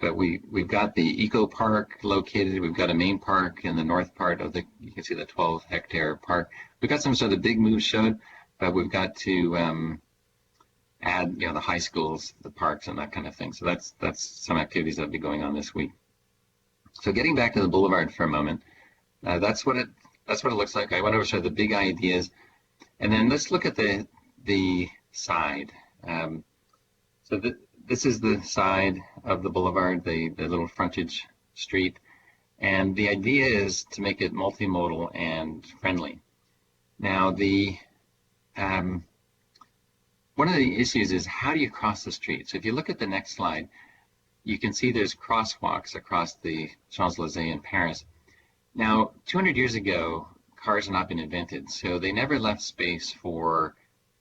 but we've got the eco park located. We've got a main park in the north part of the, you can see the 12-hectare park. We've got some sort of big moves showed, but we've got to add, the high schools, the parks, and that kind of thing. So that's some activities that'll be going on this week. So getting back to the boulevard for a moment, that's what it looks like. I want to show the big ideas, and then let's look at the side. So this is the side of the boulevard, the little frontage street, and the idea is to make it multimodal and friendly. Now one of the issues is, how do you cross the street? So if you look at the next slide, you can see there's crosswalks across the Champs-Élysées in Paris. Now, 200 years ago, cars had not been invented, so they never left space for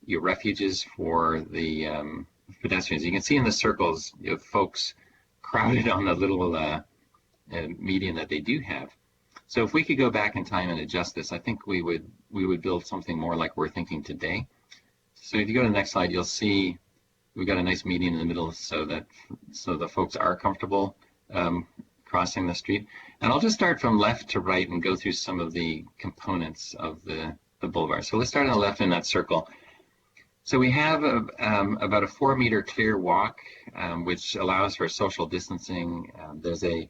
your refuges for the pedestrians. You can see in the circles, folks crowded on the little median that they do have. So if we could go back in time and adjust this, I think we would build something more like we're thinking today. So if you go to the next slide, you'll see we've got a nice median in the middle so the folks are comfortable crossing the street. And I'll just start from left to right and go through some of the components of the boulevard. So let's start on the left in that circle. So we have about a 4-meter clear walk, which allows for social distancing. There's a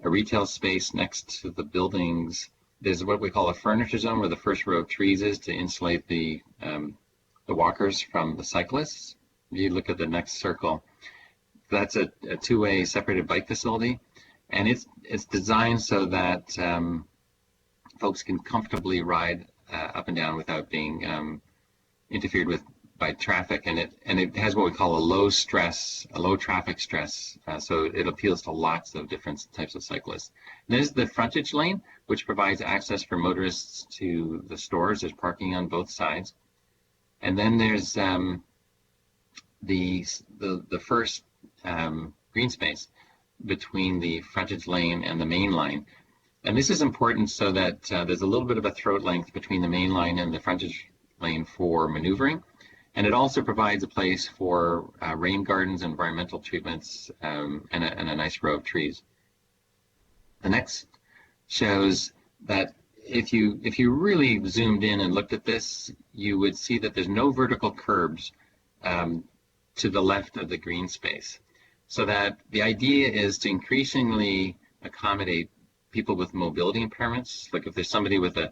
retail space next to the buildings. There's what we call a furniture zone where the first row of trees is to insulate the walkers from the cyclists. If you look at the next circle, that's a two-way separated bike facility, and it's designed so that folks can comfortably ride up and down without being interfered with by traffic, and it has what we call a low traffic stress, so it appeals to lots of different types of cyclists. And there's the frontage lane, which provides access for motorists to the stores. There's parking on both sides. And then there's the first green space between the frontage lane and the main line. And this is important so that there's a little bit of a throat length between the main line and the frontage lane for maneuvering. And it also provides a place for rain gardens, environmental treatments, and a nice row of trees. The next shows that if you really zoomed in and looked at this, you would see that there's no vertical curbs to the left of the green space. So that the idea is to increasingly accommodate people with mobility impairments. Like if there's somebody with a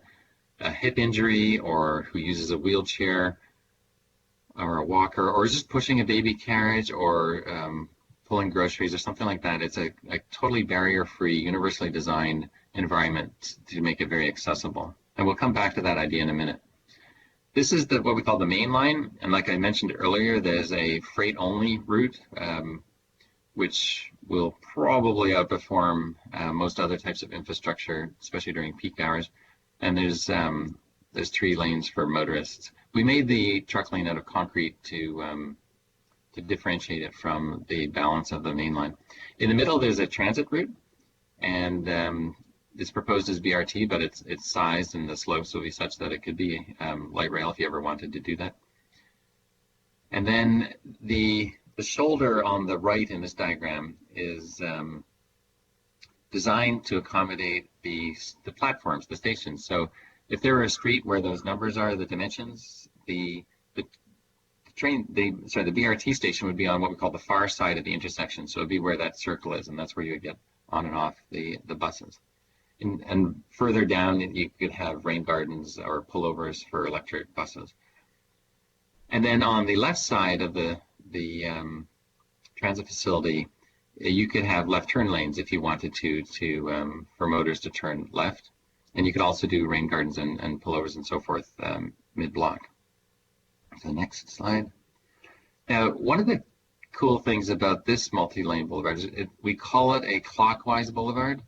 hip injury or who uses a wheelchair or a walker, or just pushing a baby carriage or pulling groceries or something like that, it's a totally barrier-free, universally designed environment to make it very accessible. And we'll come back to that idea in a minute. This is what we call the main line, and like I mentioned earlier, there's a freight-only route, which will probably outperform most other types of infrastructure, especially during peak hours. And there's 3 lanes for motorists. We made the truck lane out of concrete to differentiate it from the balance of the main line. In the middle, there's a transit route, and it's proposed as BRT, but it's sized and the slopes will be such that it could be light rail if you ever wanted to do that. And then the shoulder on the right in this diagram is designed to accommodate the platforms, the stations. So if there were a street where those numbers are, the dimensions, the BRT station would be on what we call the far side of the intersection. So it'd be where that circle is, and that's where you would get on and off the buses. And further down, you could have rain gardens or pullovers for electric buses. And then on the left side of the transit facility, you could have left turn lanes if you wanted to for motors to turn left. And you could also do rain gardens and pullovers and so forth mid-block. So next slide. Now, one of the cool things about this multi-lane boulevard is we call it a clockwise boulevard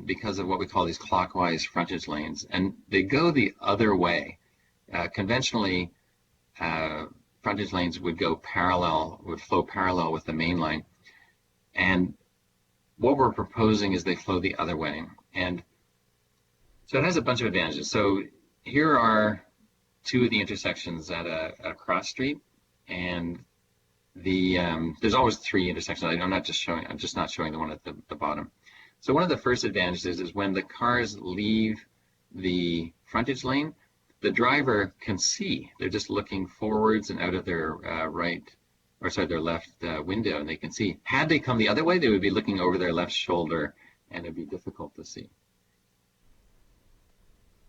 because of what we call these clockwise frontage lanes. And they go the other way. Conventionally, frontage lanes would flow parallel with the main line. And what we're proposing is they flow the other way. And so it has a bunch of advantages. So here are 2 of the intersections at a cross street, and there's always 3 intersections. I'm just not showing the one at the bottom. So one of the first advantages is when the cars leave the frontage lane, the driver can see. They're just looking forwards and out of their their left window, and they can see. Had they come the other way, they would be looking over their left shoulder, and it'd be difficult to see.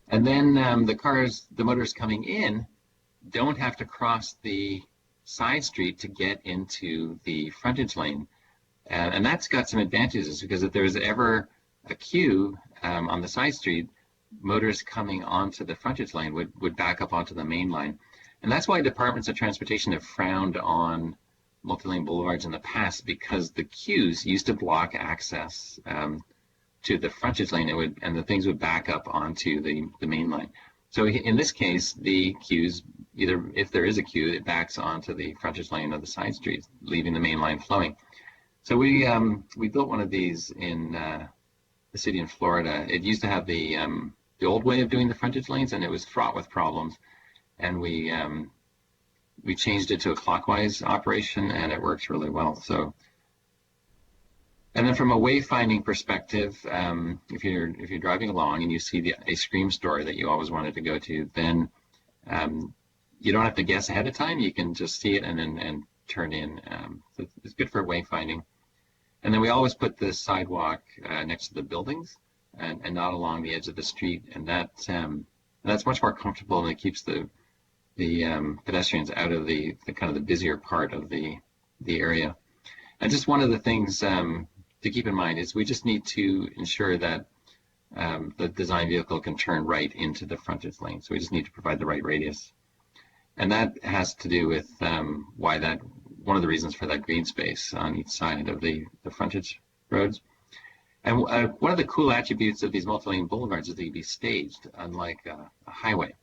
And then the motors coming in don't have to cross the side street to get into the frontage lane. And that's got some advantages, because if there's ever a queue on the side street, motors coming onto the frontage lane would back up onto the main line. And that's why departments of transportation have frowned on multi-lane boulevards in the past, because the queues used to block access to the frontage lane, and the things would back up onto the main line. So in this case, the queues, either if there is a queue, it backs onto the frontage lane of the side streets, leaving the main line flowing. So we built one of these in the city in Florida. It used to have the old way of doing the frontage lanes, and it was fraught with problems. And we changed it to a clockwise operation, and it works really well. So, and then from a wayfinding perspective, if you're driving along and you see a Scream store that you always wanted to go to, then you don't have to guess ahead of time. You can just see it and turn in. So it's good for wayfinding. And then we always put the sidewalk next to the buildings and not along the edge of the street, and that's much more comfortable, and it keeps the pedestrians out of the kind of the busier part of the area. And just one of the things to keep in mind is we just need to ensure that the design vehicle can turn right into the frontage lane. So we just need to provide the right radius. And that has to do with one of the reasons for that green space on each side of the frontage roads. And one of the cool attributes of these multi-lane boulevards is they can be staged, unlike a highway.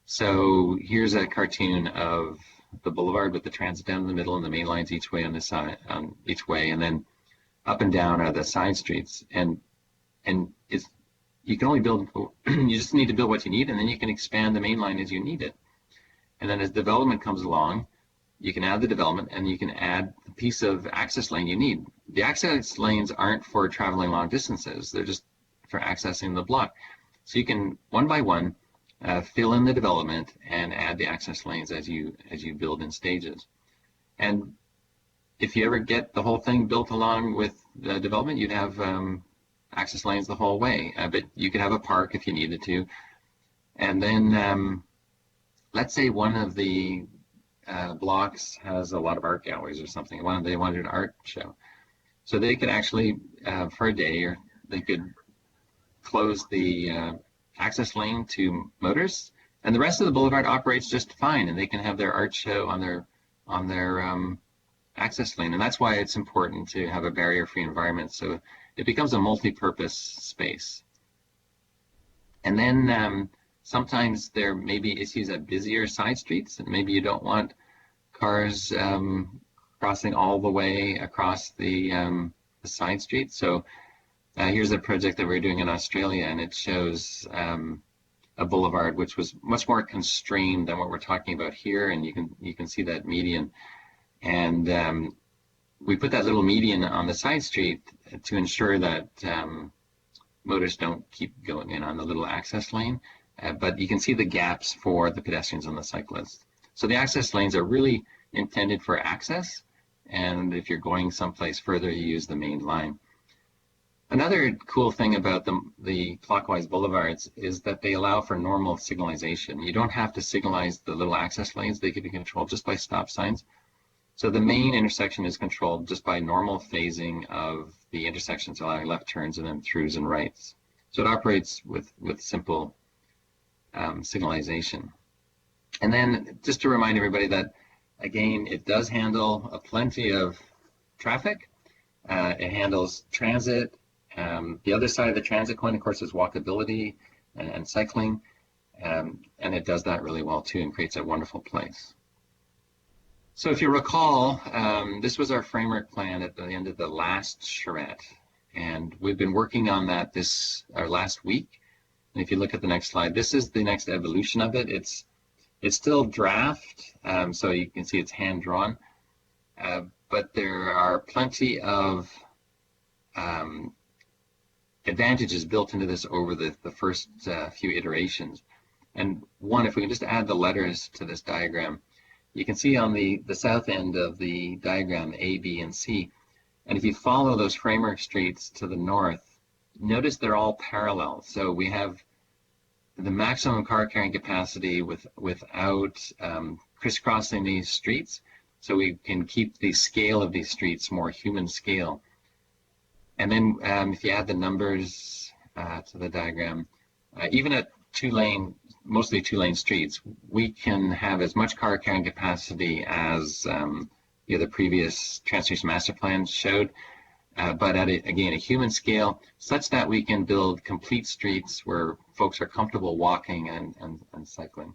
So here's a cartoon of the boulevard with the transit down in the middle and the main lines each way on the side, each way, and then up and down are the side streets. And you can only build, you just need to build what you need, and then you can expand the main line as you need it. And then as development comes along, you can add the development, and you can add the piece of access lane you need. The access lanes aren't for traveling long distances. They're just for accessing the block. So you can, one by one, fill in the development and add the access lanes as you build in stages. And if you ever get the whole thing built along with the development, you'd have access lanes the whole way. But you could have a park if you needed to. And then let's say one of the blocks has a lot of art galleries or something. They wanted an art show. So they could actually, for a day, or they could close the access lane to motorists, and the rest of the boulevard operates just fine, and they can have their art show on their access lane. And that's why it's important to have a barrier-free environment, so it becomes a multi-purpose space. And then sometimes there may be issues at busier side streets, and maybe you don't want cars crossing all the way across the side street. So here's a project that we're doing in Australia, and it shows a boulevard which was much more constrained than what we're talking about here, and you can see that median. And we put that little median on the side street to ensure that motors don't keep going in on the little access lane, but you can see the gaps for the pedestrians and the cyclists. So the access lanes are really intended for access, and if you're going someplace further, you use the main line. Another cool thing about the clockwise boulevards is that they allow for normal signalization. You don't have to signalize the little access lanes. They can be controlled just by stop signs. So the main intersection is controlled just by normal phasing of the intersections, allowing left turns and then throughs and rights. So it operates with simple signalization. And then just to remind everybody that, again, it does handle plenty of traffic. It handles transit. The other side of the transit coin, of course, is walkability and cycling. And it does that really well, too, and creates a wonderful place. So if you recall, this was our framework plan at the end of the last charrette. And we've been working on that last week. And if you look at the next slide, this is the next evolution of it. It's still draft, so you can see it's hand drawn. but there are plenty of advantages built into this over the first few iterations. And one, if we can just add the letters to this diagram, you can see on the south end of the diagram A, B, and C. And if you follow those framework streets to the north, notice they're all parallel. So we have the maximum car carrying capacity without crisscrossing these streets. So we can keep the scale of these streets more human scale. And then if you add the numbers to the diagram, even at mostly two-lane streets, we can have as much car carrying capacity as the previous transportation master plan showed, but at again a human scale, such that we can build complete streets where folks are comfortable walking and cycling.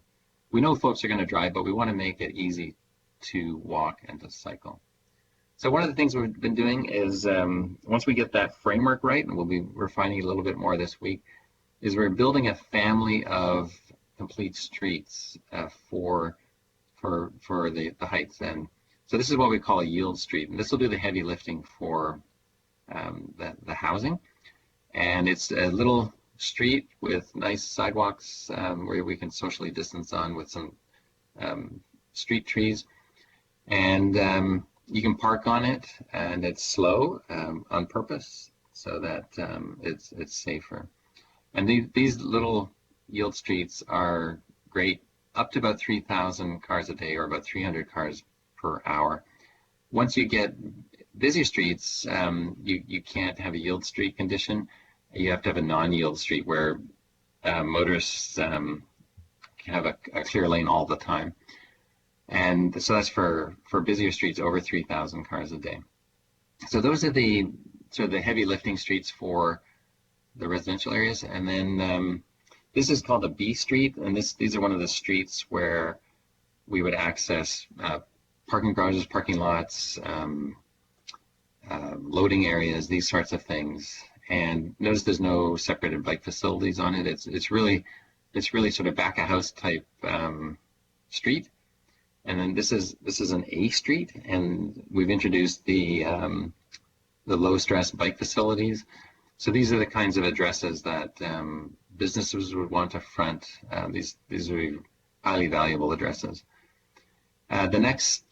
We know folks are going to drive, but we want to make it easy to walk and to cycle. So one of the things we've been doing is once we get that framework right, and we'll be refining it a little bit more this week, is we're building a family of complete streets for the heights. And so this is what we call a yield street, and this will do the heavy lifting for the housing. And it's a little street with nice sidewalks where we can socially distance on with some street trees, and you can park on it, and it's slow on purpose so that it's safer. And these little yield streets are great up to about 3,000 cars a day, or about 300 cars per hour. Once you get busy streets, you can't have a yield street condition. You have to have a non-yield street where motorists can have a clear lane all the time. And so that's for busier streets over 3,000 cars a day. So those are the sort of the heavy lifting streets for the residential areas. And then this is called a B street, and these are one of the streets where we would access parking garages, parking lots, loading areas, these sorts of things. And notice there's no separated bike facilities on it. It's really sort of back of house type street. And then this is an A street, and we've introduced the low stress bike facilities. So these are the kinds of addresses that businesses would want to front. These are highly valuable addresses. The next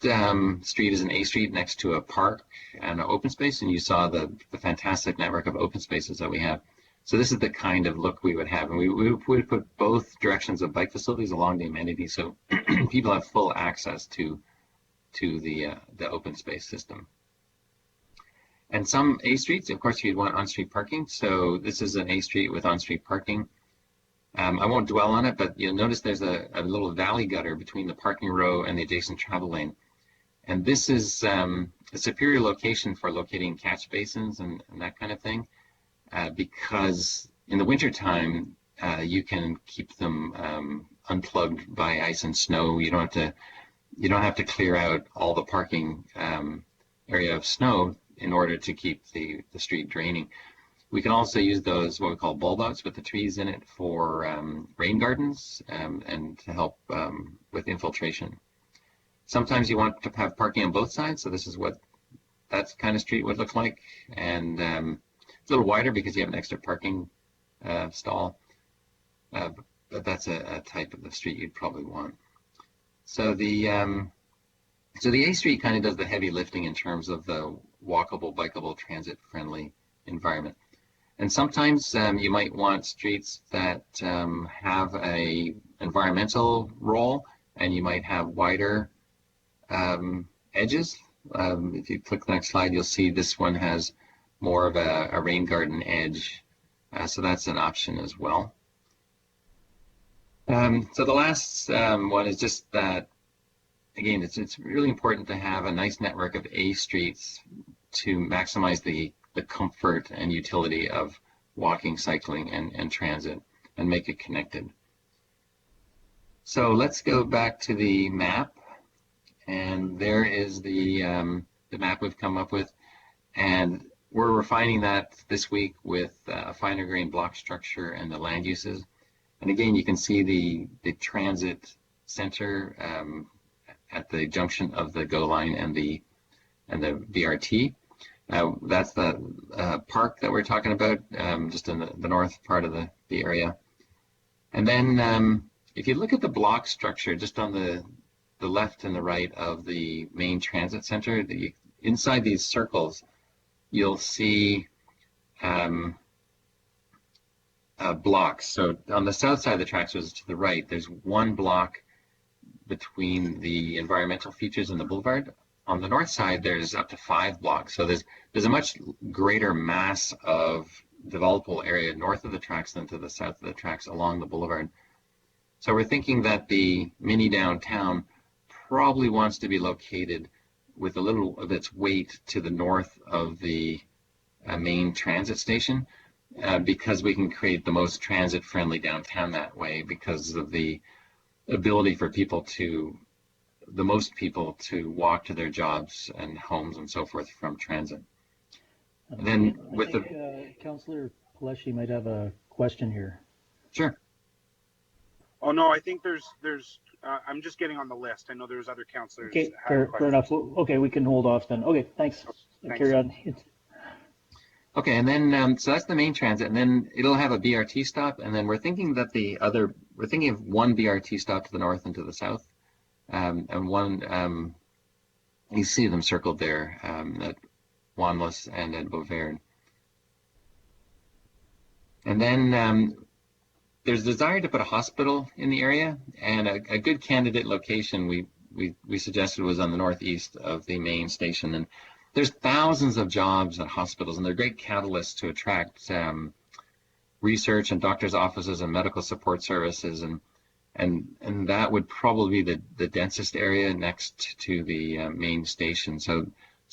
street is an A street next to a park and an open space, and you saw the fantastic network of open spaces that we have. So this is the kind of look we would have, and we would put both directions of bike facilities along the amenity, so people have full access to the open space system. And some A streets, of course, you'd want on-street parking. So this is an A street with on-street parking. I won't dwell on it, but you'll notice there's a little valley gutter between the parking row and the adjacent travel lane. And this is a superior location for locating catch basins and that kind of thing, because in the wintertime, you can keep them unplugged by ice and snow. You don't have to clear out all the parking area of snow in order to keep the street draining. We can also use those, what we call bulb outs with the trees in it, for rain gardens and to help with infiltration. Sometimes you want to have parking on both sides, so this is what that kind of street would look like. And it's a little wider because you have an extra parking stall, but that's a type of the street you'd probably want. So the A street kind of does the heavy lifting in terms of the walkable, bikeable, transit-friendly environment. And sometimes you might want streets that have a environmental role, and you might have wider edges. If you click the next slide, you'll see this one has more of a rain garden edge, so that's an option as well. So the last one is just that, again, it's really important to have a nice network of A streets to maximize the comfort and utility of walking, cycling, and transit, and make it connected. So let's go back to the map, and there is the map we've come up with, and we're refining that this week with a finer grained block structure and the land uses. And again, you can see the transit center at the junction of the GO line and the and the BRT. That's the park that we're talking about, just in the north part of the area. And then if you look at the block structure just on the left and the right of the main transit center, inside these circles, you'll see blocks. So on the south side of the tracks, which is to the right, there's one block between the environmental features and the boulevard. On the north side, there's up to 5 blocks. So there's a much greater mass of developable area north of the tracks than to the south of the tracks along the boulevard. So we're thinking that the mini downtown probably wants to be located with a little of its weight to the north of the main transit station, because we can create the most transit-friendly downtown that way, because of the ability for most people to walk to their jobs and homes and so forth from transit. And then with Councillor Paleshi might have a question here. Sure. Oh no, I think there's I'm just getting on the list. I know there's other councillors. Okay, fair enough. Okay, we can hold off then. Okay, thanks. Thanks. Carry on. Okay, and then so that's the main transit, and then it'll have a BRT stop, and then we're thinking that we're thinking of one BRT stop to the north and to the south, and one, you see them circled there, at Wanless and at Beauvais. And then there's desire to put a hospital in the area, and a good candidate location we suggested was on the northeast of the main station. And there's thousands of jobs at hospitals, and they're great catalysts to attract research and doctors' offices and medical support services, and that would probably be the densest area next to the main station. So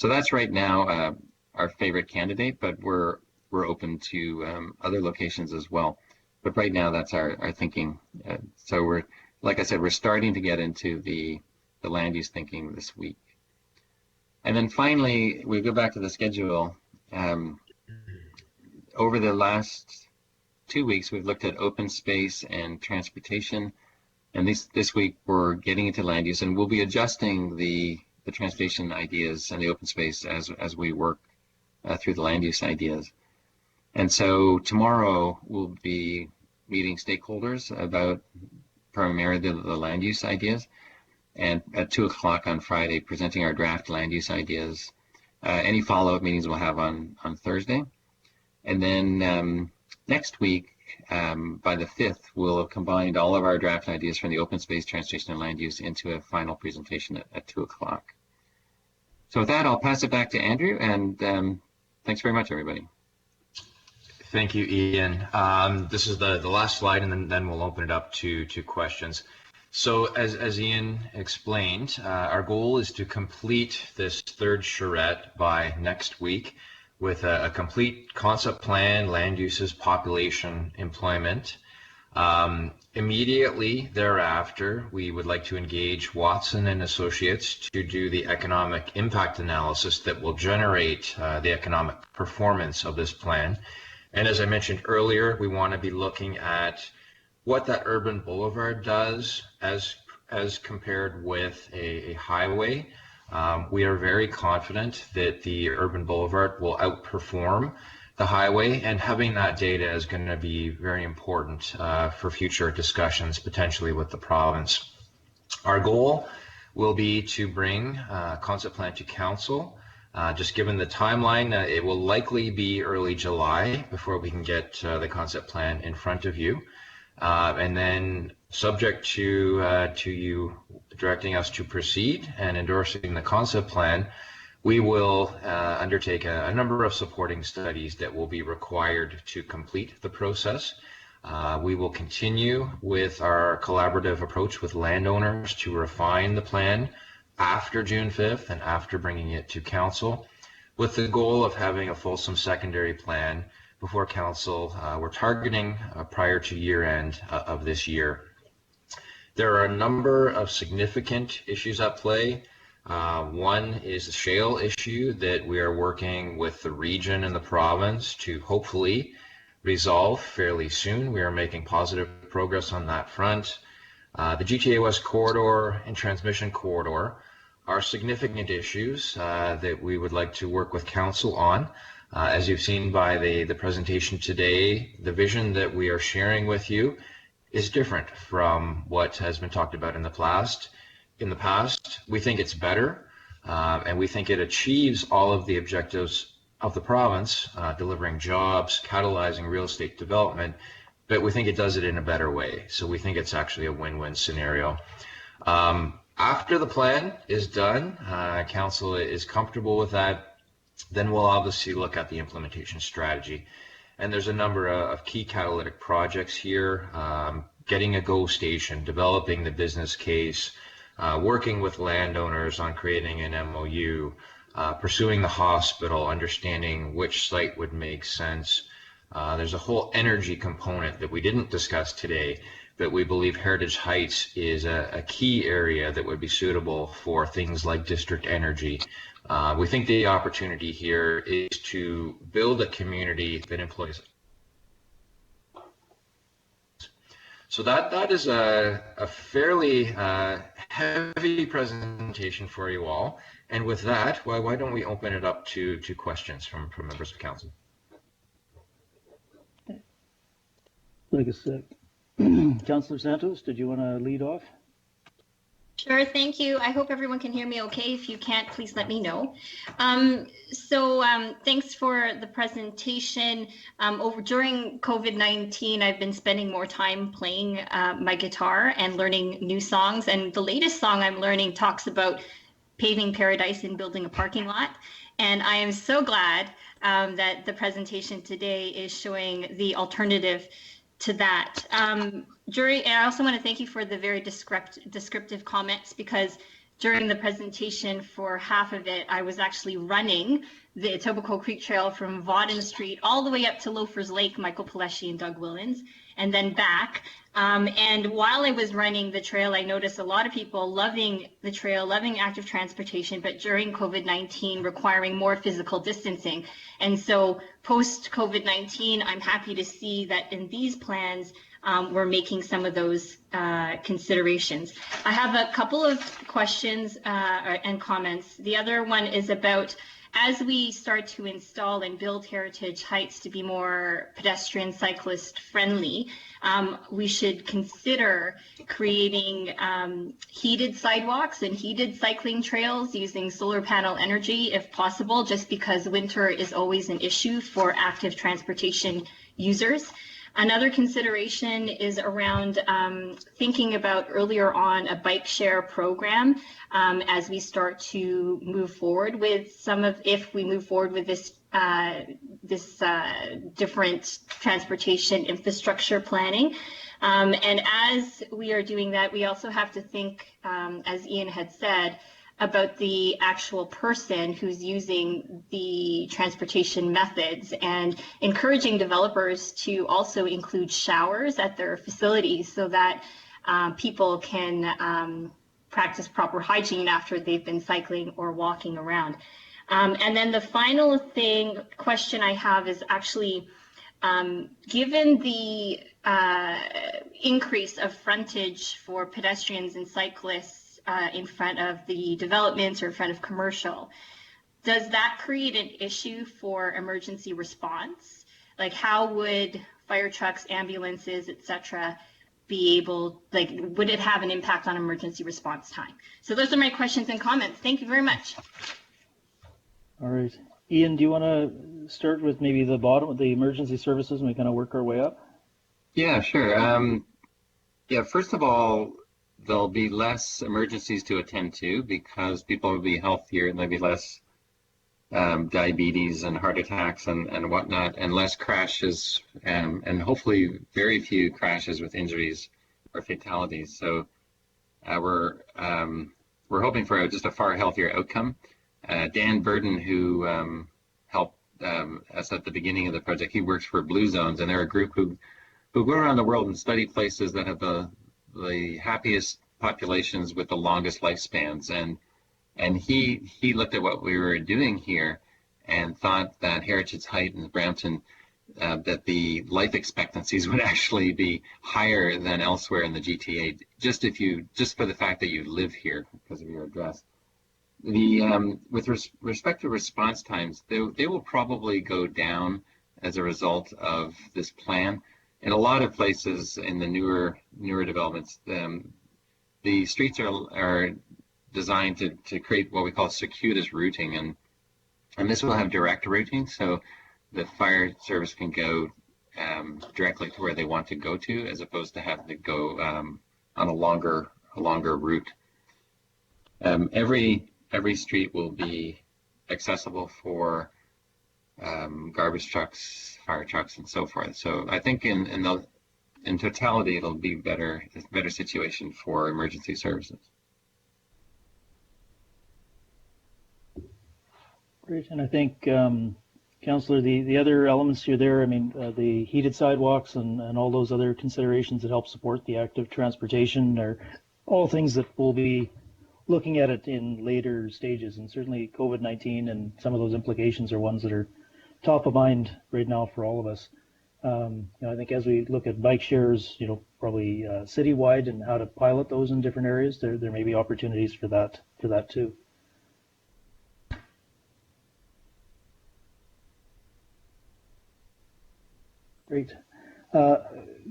that's right now our favorite candidate, but we're open to other locations as well. But right now that's our thinking. So we're, like I said, we're starting to get into the land use thinking this week. And then finally, we go back to the schedule. Over the last 2 weeks, we've looked at open space and transportation. And this week, we're getting into land use, and we'll be adjusting the transportation ideas and the open space as we work through the land use ideas. And so tomorrow, we'll be meeting stakeholders about primarily the land use ideas. And at 2 o'clock on Friday, presenting our draft land use ideas. Any follow-up meetings we'll have on Thursday. And then next week, by the 5th, we'll have combined all of our draft ideas from the open space, transportation, and land use into a final presentation at 2 o'clock. So with that, I'll pass it back to Andrew, and thanks very much, everybody. Thank you, Ian. This is the last slide, and then we'll open it up to questions. So as Ian explained, our goal is to complete this third charrette by next week with a complete concept plan, land uses, population, employment. Immediately thereafter, we would like to engage Watson and Associates to do the economic impact analysis that will generate the economic performance of this plan. And as I mentioned earlier, we want to be looking at what that urban boulevard does as compared with a highway. We are very confident that the urban boulevard will outperform the highway, and having that data is going to be very important for future discussions, potentially with the province. Our goal will be to bring a concept plan to council. Just given the timeline, it will likely be early July before we can get the concept plan in front of you. And then subject to you directing us to proceed and endorsing the concept plan, we will undertake a number of supporting studies that will be required to complete the process. We will continue with our collaborative approach with landowners to refine the plan after June 5th and after bringing it to council, with the goal of having a fulsome secondary plan before council. We're targeting prior to year end of this year. There are a number of significant issues at play. One is the shale issue that we are working with the region and the province to hopefully resolve fairly soon. We are making positive progress on that front. The GTA West corridor and transmission corridor are significant issues that we would like to work with council on. As you've seen by the presentation today, the vision that we are sharing with you is different from what has been talked about in the past. In the past, we think it's better, and we think it achieves all of the objectives of the province, delivering jobs, catalyzing real estate development, but we think it does it in a better way. So we think it's actually a win-win scenario. After the plan is done, council is comfortable with that, then we'll obviously look at the implementation strategy. And there's a number of key catalytic projects here, getting a GO station, developing the business case, working with landowners on creating an MOU, pursuing the hospital, understanding which site would make sense. There's a whole energy component that we didn't discuss today, but we believe Heritage Heights is a key area that would be suitable for things like district energy. We think the opportunity here is to build a community that employs. So that is a fairly heavy presentation for you all. And with that, why don't we open it up to questions from members of council? Like I said, Councillor Santos, did you want to lead off? Sure, thank you. I hope everyone can hear me okay. If you can't, please let me know. Thanks for the presentation. During COVID-19, I've been spending more time playing my guitar and learning new songs. And the latest song I'm learning talks about paving paradise and building a parking lot. And I am so glad that the presentation today is showing the alternative to that. And I also want to thank you for the very descriptive comments, because during the presentation for half of it, I was actually running the Etobicoke Creek Trail from Vaughan Street all the way up to Loafers Lake, Michael Pileshi and Doug Willens, and then back. And while I was running the trail, I noticed a lot of people loving the trail, loving active transportation, but during COVID-19 requiring more physical distancing. And so post COVID-19, I'm happy to see that in these plans, we're making some of those considerations. I have a couple of questions and comments. The other one is about, as we start to install and build Heritage Heights to be more pedestrian cyclist friendly, we should consider creating heated sidewalks and heated cycling trails using solar panel energy if possible, just because winter is always an issue for active transportation users. Another consideration is around thinking about earlier on a bike share program as we start to move forward with if we move forward with this different transportation infrastructure planning. And as we are doing that, we also have to think, as Ian had said, about the actual person who's using the transportation methods, and encouraging developers to also include showers at their facilities so that people can practice proper hygiene after they've been cycling or walking around. And then the final question I have is actually, given the increase of frontage for pedestrians and cyclists in front of the developments or in front of commercial, does that create an issue for emergency response? Like, how would fire trucks, ambulances, etc., be able, would it have an impact on emergency response time? So those are my questions and comments. Thank you very much. All right. Ian, do you want to start with maybe the bottom of the emergency services and we kind of work our way up? Yeah, sure. First of all, there'll be less emergencies to attend to because people will be healthier and there'll be less diabetes and heart attacks and whatnot, and less crashes, and hopefully very few crashes with injuries or fatalities. So we're hoping for just a far healthier outcome. Dan Burden, who helped us at the beginning of the project, he works for Blue Zones, and they're a group who go around the world and study places that have the happiest populations with the longest lifespans, and he looked at what we were doing here and thought that Heritage Heights and Brampton, that the life expectancies would actually be higher than elsewhere in the GTA, just for the fact that you live here because of your address. With respect to response times, they will probably go down as a result of this plan. In a lot of places in the newer developments, the streets are designed to create what we call circuitous routing, and this will have direct routing, so the fire service can go directly to where they want to go to, as opposed to having to go on a longer route. Every street will be accessible for garbage trucks, fire trucks, and so forth. So I think in totality, it'll be a better situation for emergency services. Great, and I think, Councillor, the other elements here there, I mean, the heated sidewalks and all those other considerations that help support the active transportation are all things that we'll be looking at it in later stages, and certainly COVID-19 and some of those implications are ones that are top of mind right now for all of us. I think as we look at bike shares, probably citywide and how to pilot those in different areas, there may be opportunities for that too. Great.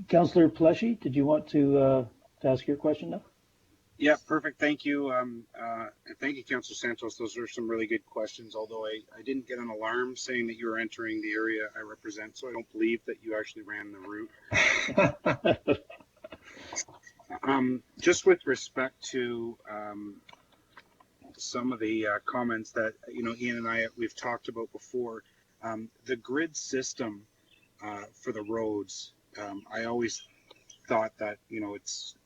Councillor Pleshy, did you want to ask your question now? Yeah, perfect. Thank you. Thank you, Councillor Santos. Those are some really good questions, although I didn't get an alarm saying that you were entering the area I represent, so I don't believe that you actually ran the route. Just with respect to some of the comments that, Ian and we've talked about before, the grid system for the roads, I always thought that, it's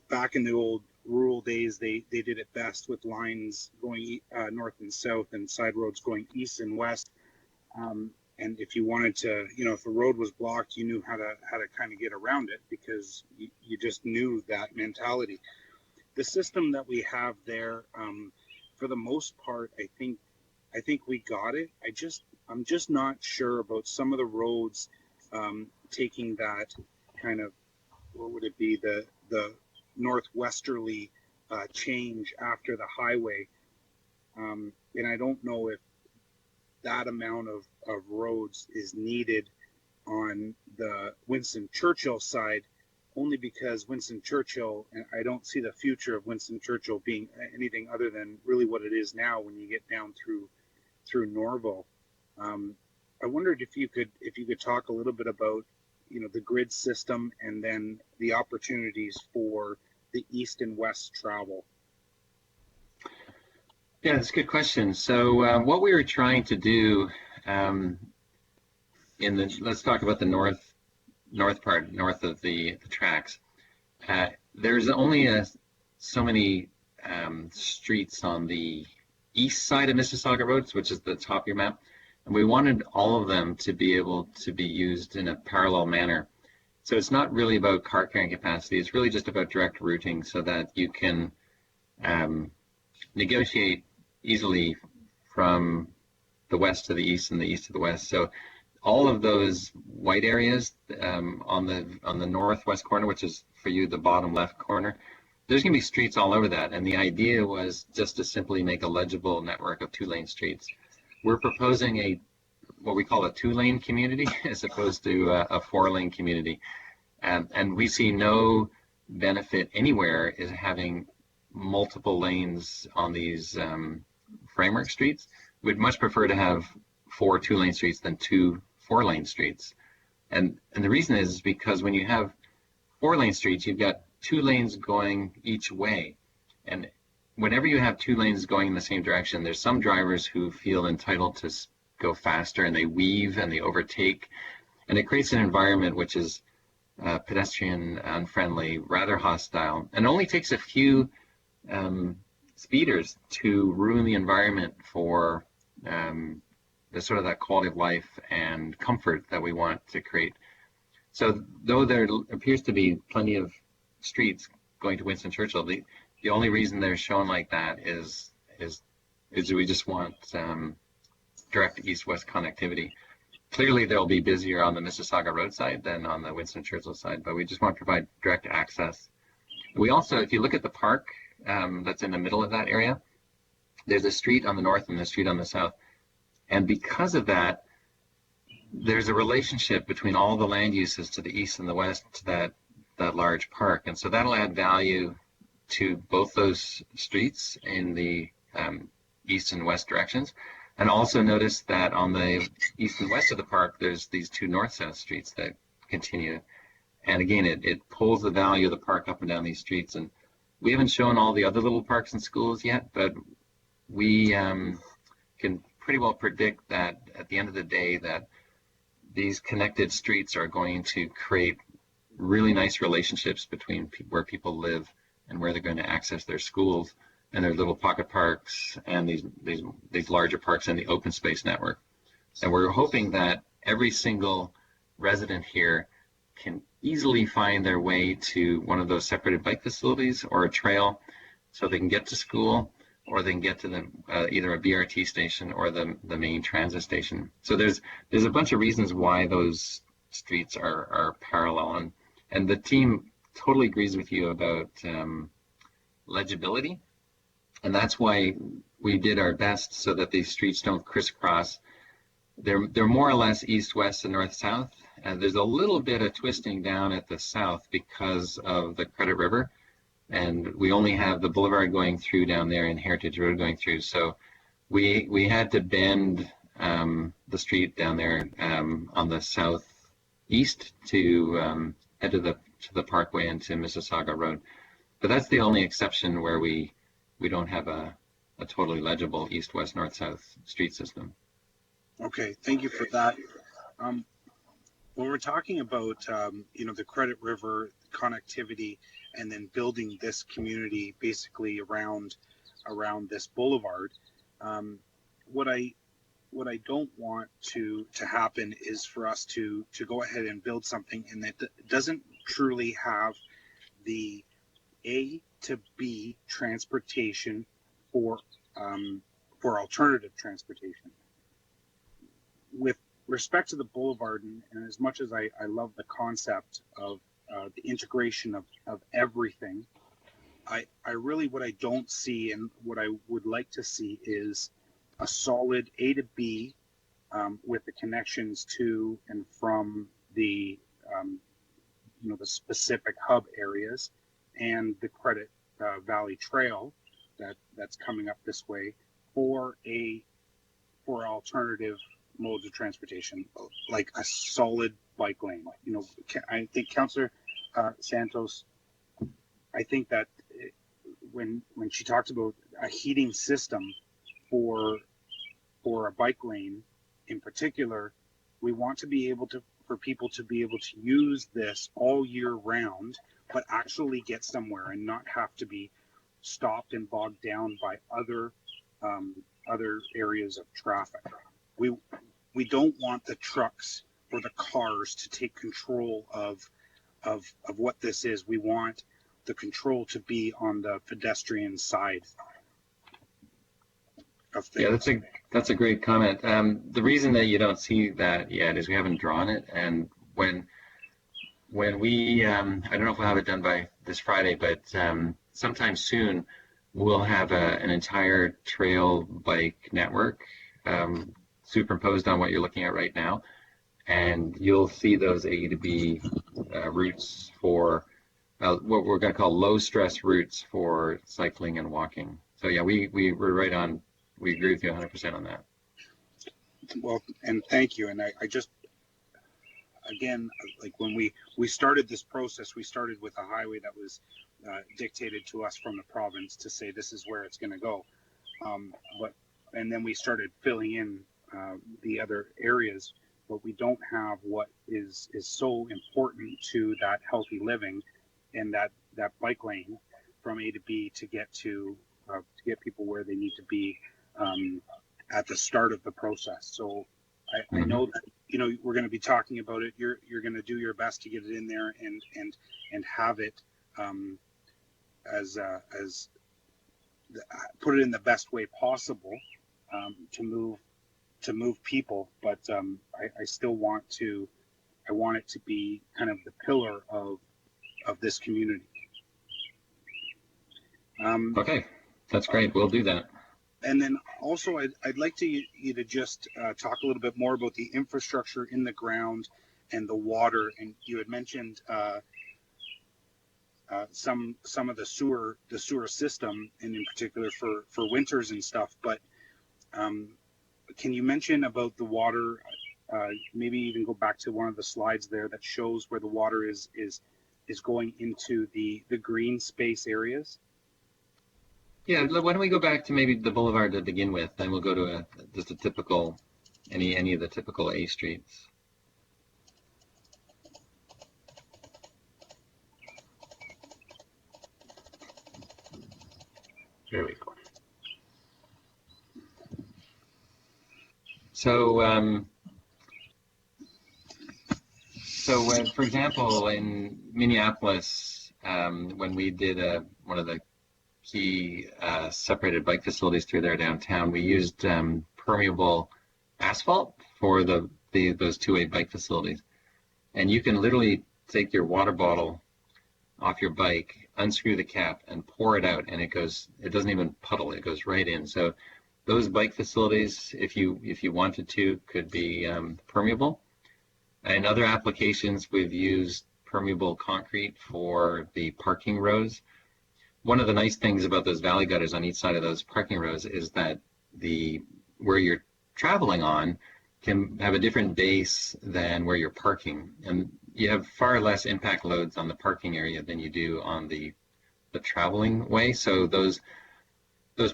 back in the old rural days, they did it best with lines going north and south and side roads going east and west. And if you wanted to, if a road was blocked, you knew how to kind of get around it because you just knew that mentality. The system that we have there, for the most part, I think we got it. I'm just not sure about some of the roads taking that kind of, what would it be, the northwesterly change after the highway, and I don't know if that amount of roads is needed on the Winston Churchill side, only because Winston Churchill, and I don't see the future of Winston Churchill being anything other than really what it is now when you get down through Norville. I wondered if you could talk a little bit about the grid system and then the opportunities for the east and west travel. Yeah, that's a good question. So what we were trying to do let's talk about the north part, north of the tracks. There's only so many streets on the east side of Mississauga Roads, which is the top of your map. And we wanted all of them to be able to be used in a parallel manner. So it's not really about car carrying capacity. It's really just about direct routing so that you can negotiate easily from the west to the east and the east to the west. So all of those white areas on the northwest corner, which is for you the bottom left corner, there's going to be streets all over that. And the idea was just to simply make a legible network of 2-lane streets. We're proposing what we call a 2-lane community as opposed to a 4-lane community. And we see no benefit anywhere is having multiple lanes on these framework streets. We'd much prefer to have 4 2-lane streets than 2 4-lane streets. And the reason is because when you have 4-lane streets, you've got 2 lanes going each way. And whenever you have 2 lanes going in the same direction, there's some drivers who feel entitled to go faster and they weave and they overtake. And it creates an environment which is pedestrian unfriendly, rather hostile, and it only takes a few speeders to ruin the environment for the sort of that quality of life and comfort that we want to create. So though there appears to be plenty of streets going to Winston Churchill, the only reason they're shown like that is we just want direct east-west connectivity. Clearly, they'll be busier on the Mississauga Road side than on the Winston Churchill side, but we just want to provide direct access. We also, if you look at the park that's in the middle of that area, there's a street on the north and a street on the south. And because of that, there's a relationship between all the land uses to the east and the west to that large park. And so that'll add value to both those streets in the east and west directions. And also notice that on the east and west of the park, there's these two north-south streets that continue. And again, it pulls the value of the park up and down these streets. And we haven't shown all the other little parks and schools yet, but we can pretty well predict that at the end of the day that these connected streets are going to create really nice relationships between where people live and where they're going to access their schools and their little pocket parks and these larger parks and the open space network. And we're hoping that every single resident here can easily find their way to one of those separated bike facilities or a trail so they can get to school, or they can get to the either a BRT station or the main transit station. So there's a bunch of reasons why those streets are parallel, and the team totally agrees with you about legibility, and that's why we did our best so that these streets don't crisscross. They're more or less east-west and north-south, and there's a little bit of twisting down at the south because of the Credit River, and we only have the boulevard going through down there and Heritage Road going through. So we had to bend the street down there on the southeast to head to the Parkway and to Mississauga Road. But that's the only exception where we don't have a totally legible east, west, north, south street system. Okay, thank you for that. When we're talking about the Credit River connectivity and then building this community basically around this boulevard, what I don't want to happen is for us to go ahead and build something and that doesn't truly have the A to B transportation for alternative transportation. With respect to the boulevard, and as much as I love the concept of the integration of everything, I really, what I don't see and what I would like to see is a solid A to B with the connections to and from the the specific hub areas and the Credit Valley Trail that's coming up this way for alternative modes of transportation, like a solid bike lane. I think Councillor Santos, I think that when she talks about a heating system for a bike lane in particular, we want to be able to, for people to be able to use this all year round, but actually get somewhere and not have to be stopped and bogged down by other areas of traffic. We don't want the trucks or the cars to take control of what this is. We want the control to be on the pedestrian side of things. Yeah, that's a great comment. The reason that you don't see that yet is we haven't drawn it, and when we I don't know if we'll have it done by this Friday, but sometime soon we'll have an entire trail bike network superimposed on what you're looking at right now, and you'll see those A to B routes for what we're going to call low stress routes for cycling and walking. So yeah, we're right on. We agree with you 100% on that. Well, and thank you. And I just, again, like when we started this process, we started with a highway that was dictated to us from the province to say this is where it's going to go. And then we started filling in the other areas, but we don't have what is so important to that healthy living and that bike lane from A to B to get people where they need to be at the start of the process. So I know that we're going to be talking about it. You're going to do your best to get it in there and have it put it in the best way possible to move people. But I still want it to be kind of the pillar of this community. Okay, that's great. We'll do that. And then also, I'd like you to just talk a little bit more about the infrastructure in the ground and the water. And you had mentioned some of the sewer system, and in particular for winters and stuff. But can you mention about the water? Maybe even go back to one of the slides there that shows where the water is going into the green space areas. Yeah, why don't we go back to maybe the boulevard to begin with, then we'll go to just a typical, any of the typical A streets. There we go. So, for example, in Minneapolis, when we did one of the key separated bike facilities through there downtown, we used permeable asphalt for those two-way bike facilities. And you can literally take your water bottle off your bike, unscrew the cap, and pour it out, and it doesn't even puddle, it goes right in. So those bike facilities, if you wanted to, could be permeable. In other applications, we've used permeable concrete for the parking rows. One of the nice things about those valley gutters on each side of those parking rows is that where you're traveling on can have a different base than where you're parking, and you have far less impact loads on the parking area than you do on the traveling way. So those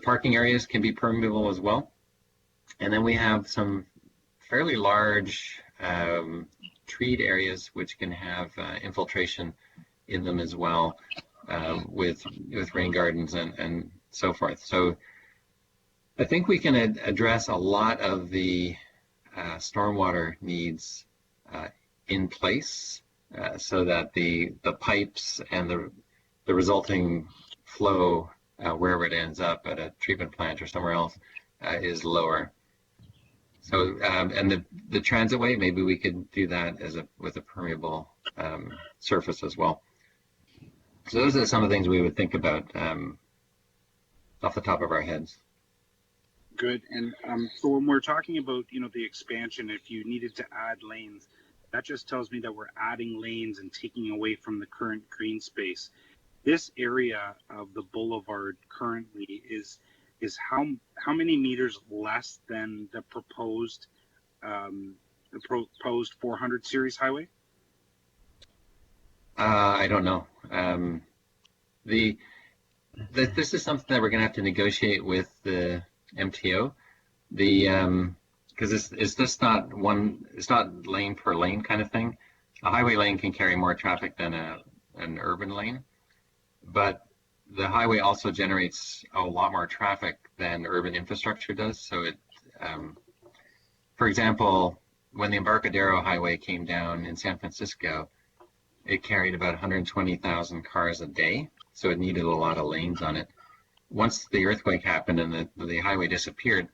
parking areas can be permeable as well. And then we have some fairly large treed areas which can have infiltration in them as well, with rain gardens and so forth. So I think we can address a lot of the stormwater needs in place, so that the pipes and the resulting flow, wherever it ends up at a treatment plant or somewhere else, is lower. So and the transit way, maybe we could do that with a permeable surface as well. So those are some of the things we would think about off the top of our heads. Good. And so when we're talking about, the expansion, if you needed to add lanes, that just tells me that we're adding lanes and taking away from the current green space. This area of the boulevard currently is how many meters less than the proposed 400 series highway? I don't know. This is something that we're going to have to negotiate with the MTO. Because it's just not it's not lane per lane kind of thing. A highway lane can carry more traffic than an urban lane, but the highway also generates a lot more traffic than urban infrastructure does. So for example, when the Embarcadero Highway came down in San Francisco, it carried about 120,000 cars a day, so it needed a lot of lanes on it. Once the earthquake happened and the highway disappeared,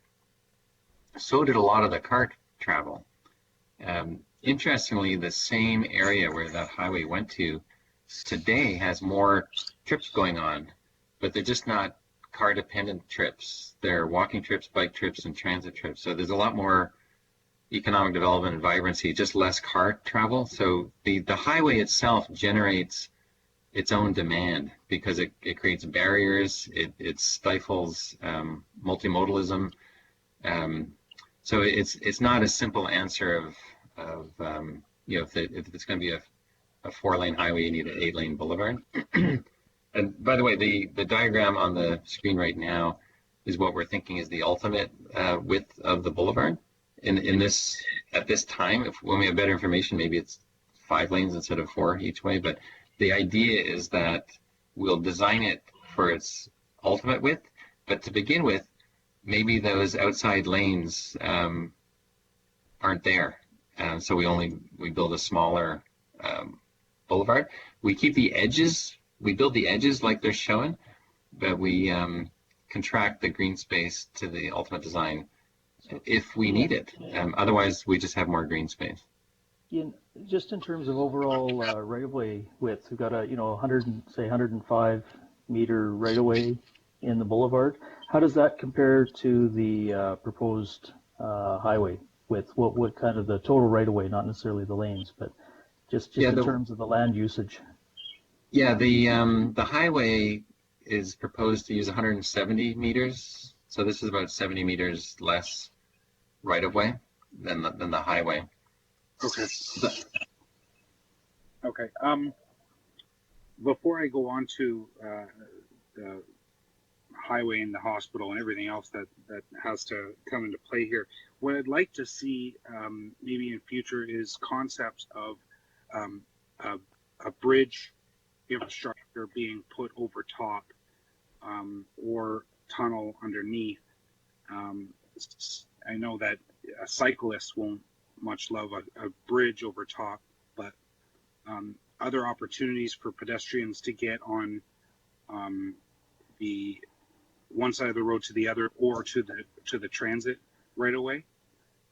so did a lot of the car travel. Interestingly, the same area where that highway went to today has more trips going on, but they're just not car-dependent trips. They're walking trips, bike trips, and transit trips. So there's a lot more economic development and vibrancy, just less car travel. So the highway itself generates its own demand because it creates barriers, it stifles multimodalism. So it's not a simple answer of if it's going to be a 4-lane highway, you need an 8-lane boulevard. And by the way, the diagram on the screen right now is what we're thinking is the ultimate width of the boulevard. At this time, when we have better information, maybe it's 5 lanes instead of 4 each way. But the idea is that we'll design it for its ultimate width. But to begin with, maybe those outside lanes aren't there, so we build a smaller boulevard. We keep the edges. We build the edges like they're shown, but we contract the green space to the ultimate design if we need it. Otherwise, we just have more green space. Just in terms of overall right-of-way width, we've got 105 meter right-of-way in the boulevard. How does that compare to the proposed highway width? What kind of the total right of way, not necessarily the lanes, but just Yeah, in terms of the land usage? yeah, the highway is proposed to use 170 meters, so this is about 70 meters less right of way than the highway. Okay. But, Okay. Before I go on to the highway and the hospital and everything else that has to come into play here, what I'd like to see maybe in future is concepts of um, a bridge infrastructure being put over top or tunnel underneath. Um, I know that cyclists won't much love a bridge over top, but other opportunities for pedestrians to get on the one side of the road to the other, or to the transit right away.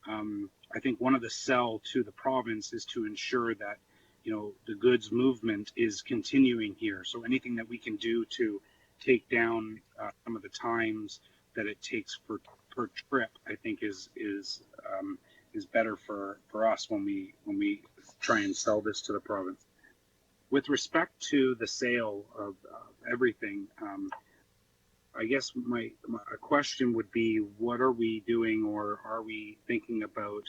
I think one of the sell to the province is to ensure that the goods movement is continuing here. So anything that we can do to take down some of the times that it takes per trip, I think is better for us when we try and sell this to the province. With respect to the sale of everything, I guess my question would be, what are we doing, or are we thinking about?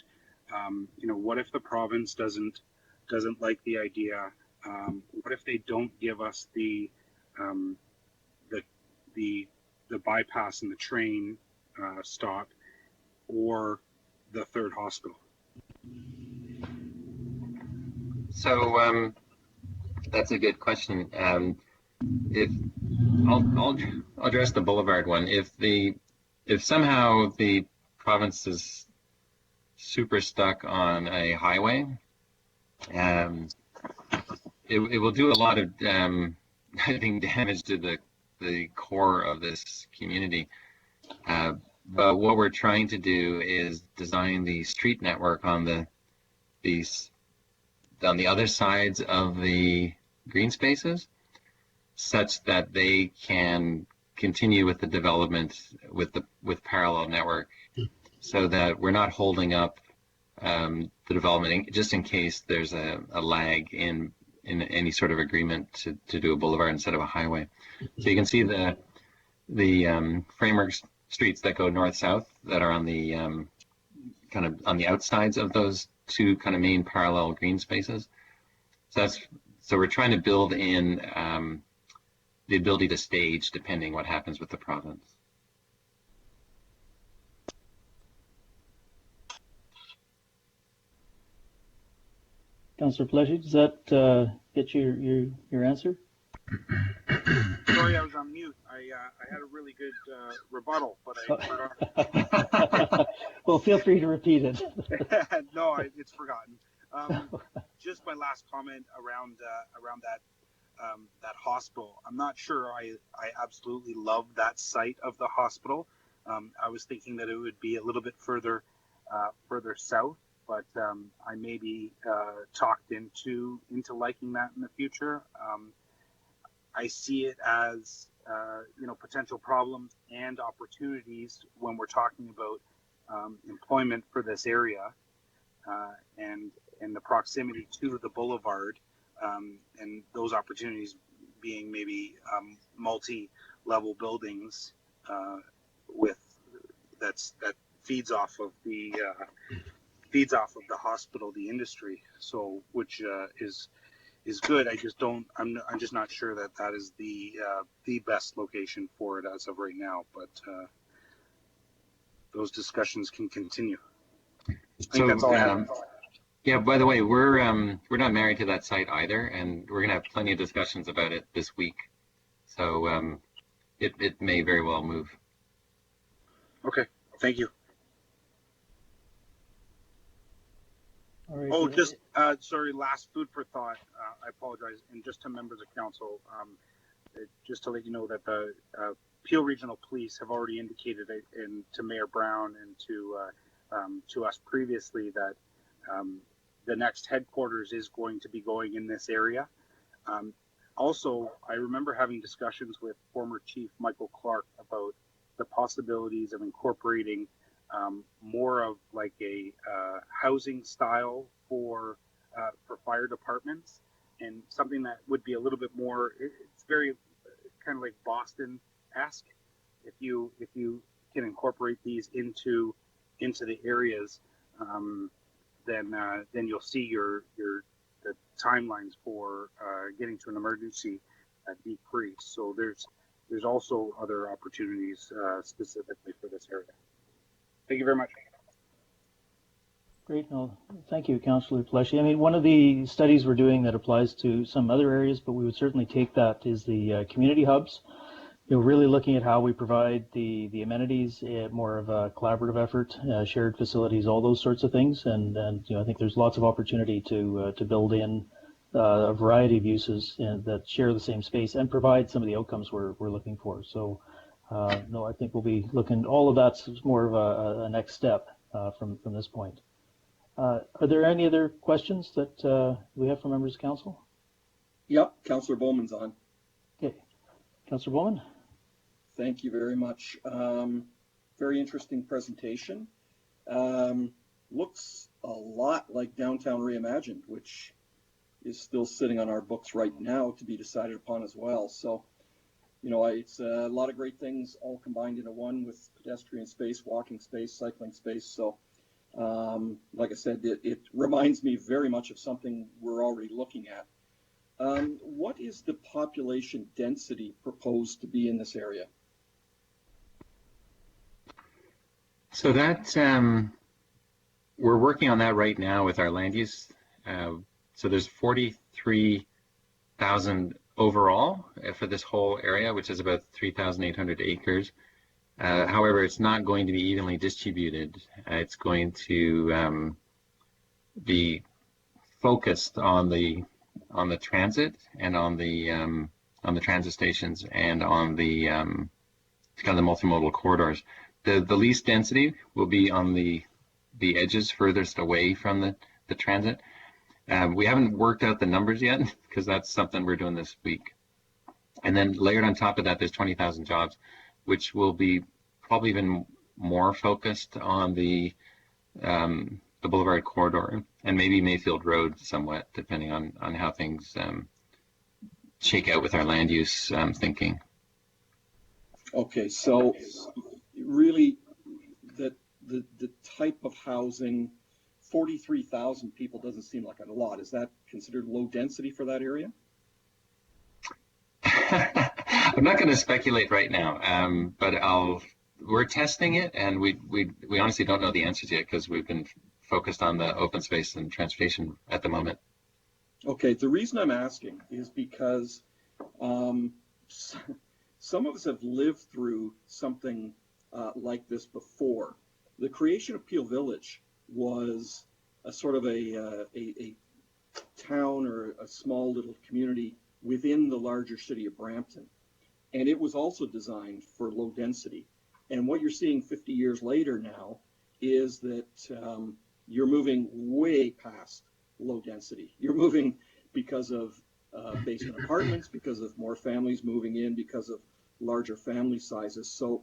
What if the province doesn't like the idea? What if they don't give us the bypass and the train stop, or the third hospital? so that's a good question. If I'll address the boulevard one. If somehow the province is super stuck on a highway, it will do a lot of I think damage to the core of this community. But what we're trying to do is design the street network on the other sides of the green spaces, such that they can continue with the development with parallel network, so that we're not holding up the development just in case there's a lag in any sort of agreement to do a boulevard instead of a highway. So you can see the framework streets that go north-south that are on the kind of on the outsides of those two kind of main parallel green spaces. So we're trying to build in the ability to stage depending what happens with the province. Councillor Pleshy, does that get your answer? Sorry, I was on mute. I had a really good rebuttal, but I forgot. Well, feel free to repeat it. No, it's forgotten. Just my last comment around that hospital. I'm not sure I absolutely love that site of the hospital. I was thinking that it would be a little bit further south, but I may be talked into liking that in the future. I see it as potential problems and opportunities when we're talking about employment for this area, and the proximity to the boulevard, and those opportunities being maybe multi-level buildings that feeds off of the hospital, the industry. So which is good. I'm just not sure that is the best location for it as of right now, but those discussions can continue. I think that's all I have. Yeah, by the way, we're not married to that site either, and we're gonna have plenty of discussions about it this week. So it may very well move. Okay, thank you. All right. Oh, just sorry, last food for thought. I apologize, and just to members of council, just to let you know that the Peel Regional Police have already indicated to Mayor Brown and to us previously that the next headquarters is going to be going in this area. Also, I remember having discussions with former Chief Michael Clark about the possibilities of incorporating more of like a housing style for fire departments, and something that would be a little bit more. It's very kind of like Boston-esque. If you can incorporate these into the areas, then you'll see the timelines for getting to an emergency decrease. So there's also other opportunities specifically for this area. Thank you very much. Great. No, thank you, Councillor Pleshy. I mean, one of the studies we're doing that applies to some other areas, but we would certainly take that, is the community hubs. Really looking at how we provide the amenities, more of a collaborative effort, shared facilities, all those sorts of things. And I think there's lots of opportunity to build in a variety of uses that share the same space and provide some of the outcomes we're looking for. So no, I think we'll be looking, all of that's more of a next step from this point. Are there any other questions that we have from members of council? Yep, Councillor Bowman's on. Okay, Councillor Bowman. Thank you very much. Very interesting presentation. Looks a lot like Downtown Reimagined, which is still sitting on our books right now to be decided upon as well. So, it's a lot of great things all combined into one, with pedestrian space, walking space, cycling space. So, like I said, it reminds me very much of something we're already looking at. What is the population density proposed to be in this area? So that we're working on that right now with our land use. So there's 43,000 overall for this whole area, which is about 3,800 acres. However, it's not going to be evenly distributed. It's going to be focused on the transit and on the transit stations and on the kind of the multimodal corridors. The least density will be on the edges furthest away from the transit. We haven't worked out the numbers yet because that's something we're doing this week. And then layered on top of that, there's 20,000 jobs, which will be probably even more focused on the Boulevard corridor and maybe Mayfield Road somewhat, depending on how things shake out with our land use thinking. Okay, so really the type of housing, 43,000 people doesn't seem like a lot. Is that considered low density for that area? I'm not going to speculate right now, but we're testing it, and we honestly don't know the answers yet because we've been focused on the open space and transportation at the moment. Okay, the reason I'm asking is because some of us have lived through something like this before. The creation of Peel Village was a sort of a town or a small little community within the larger city of Brampton. And it was also designed for low density. And what you're seeing 50 years later now is that you're moving way past low density. You're moving because of basement apartments, because of more families moving in, because of larger family sizes. So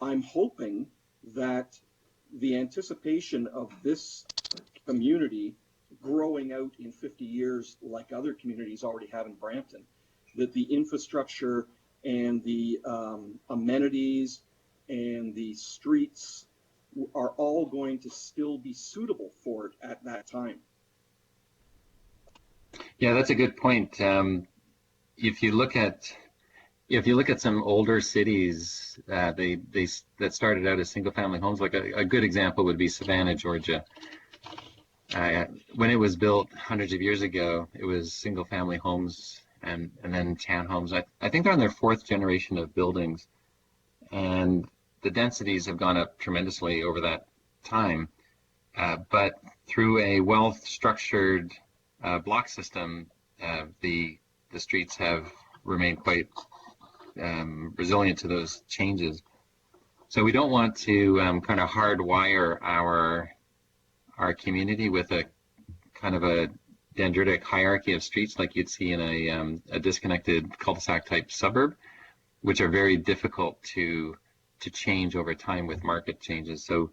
I'm hoping that the anticipation of this community growing out in 50 years like other communities already have in Brampton, that the infrastructure and the amenities and the streets are all going to still be suitable for it at that time. Yeah, that's a good point. If you look at some older cities, that started out as single-family homes, like a good example would be Savannah, Georgia. When it was built hundreds of years ago, it was single-family homes and then townhomes. I think they're on their fourth generation of buildings, and the densities have gone up tremendously over that time. But through a well-structured block system, the streets have remained quite resilient to those changes. So we don't want to kind of hardwire our community with a kind of a dendritic hierarchy of streets like you'd see in a disconnected cul-de-sac type suburb, which are very difficult to to change over time with market changes. So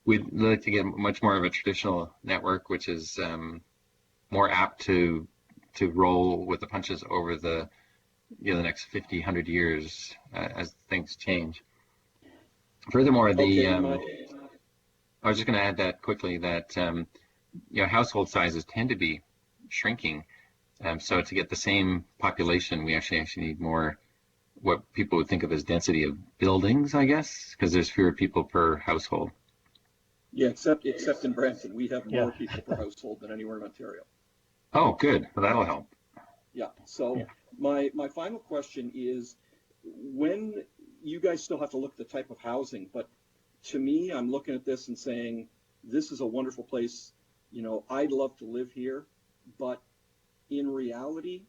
we'd like to get much more of a traditional network, which is more apt to roll with the punches over the the next 50, 100 years as things change. Furthermore, I was just going to add that quickly that household sizes tend to be shrinking. So to get the same population, we actually need more what people would think of as density of buildings, I guess, because there's fewer people per household. Yeah, except in Brampton, we have more people per household than anywhere in Ontario. Oh, good. Well, that'll help. Yeah. So my final question is, when you guys still have to look at the type of housing, but to me, I'm looking at this and saying, this is a wonderful place. I'd love to live here, but in reality,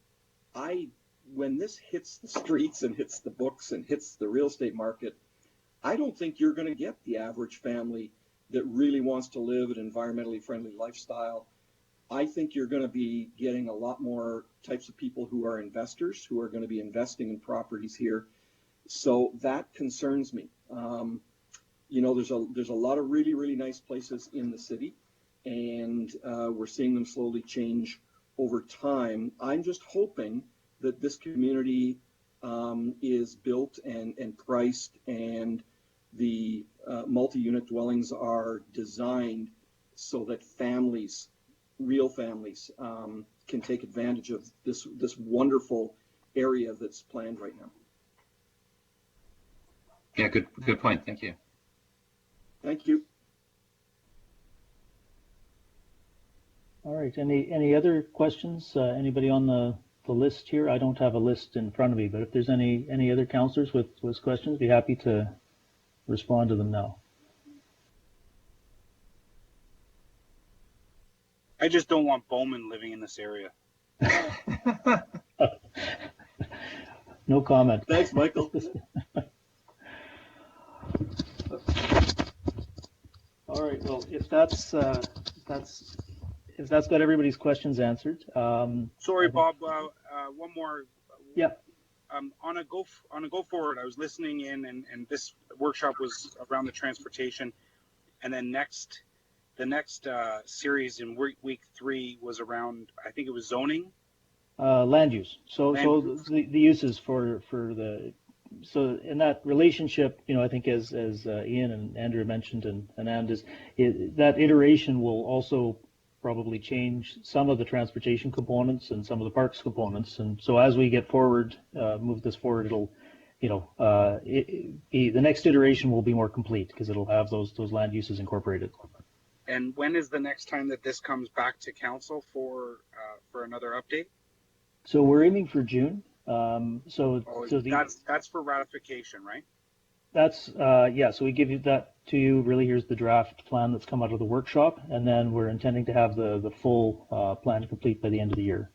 when this hits the streets and hits the books and hits the real estate market, I don't think you're going to get the average family that really wants to live an environmentally friendly lifestyle. I think you're going to be getting a lot more types of people who are investors, who are going to be investing in properties here. So that concerns me. There's a lot of really, really nice places in the city, and we're seeing them slowly change over time. I'm just hoping that this community is built and priced, and the multi-unit dwellings are designed so that families, real families, can take advantage of this wonderful area that's planned right now. Yeah, good point. Thank you. Thank you. All right. Any other questions? Anybody on the list here? I don't have a list in front of me, but if there's any other councillors with questions, be happy to respond to them now. I just don't want Bowman living in this area. No comment. Thanks, Michael. All right. Well, if that's got everybody's questions answered. Sorry, Bob. One more. Yeah. On a go forward, I was listening in, and this workshop was around the transportation, and then the next series in week 3 was around, I think it was zoning. Land use. So the uses for the. So in that relationship, I think as Ian and Andrew mentioned, and that iteration will also probably change some of the transportation components and some of the parks components. And so as we get forward, move this forward, it'll, the next iteration will be more complete because it'll have those land uses incorporated. And when is the next time that this comes back to council for another update? So we're aiming for June. That's for ratification, right? That's so we give you that to you. Really, here's the draft plan that's come out of the workshop, and then we're intending to have the full plan complete by the end of the year.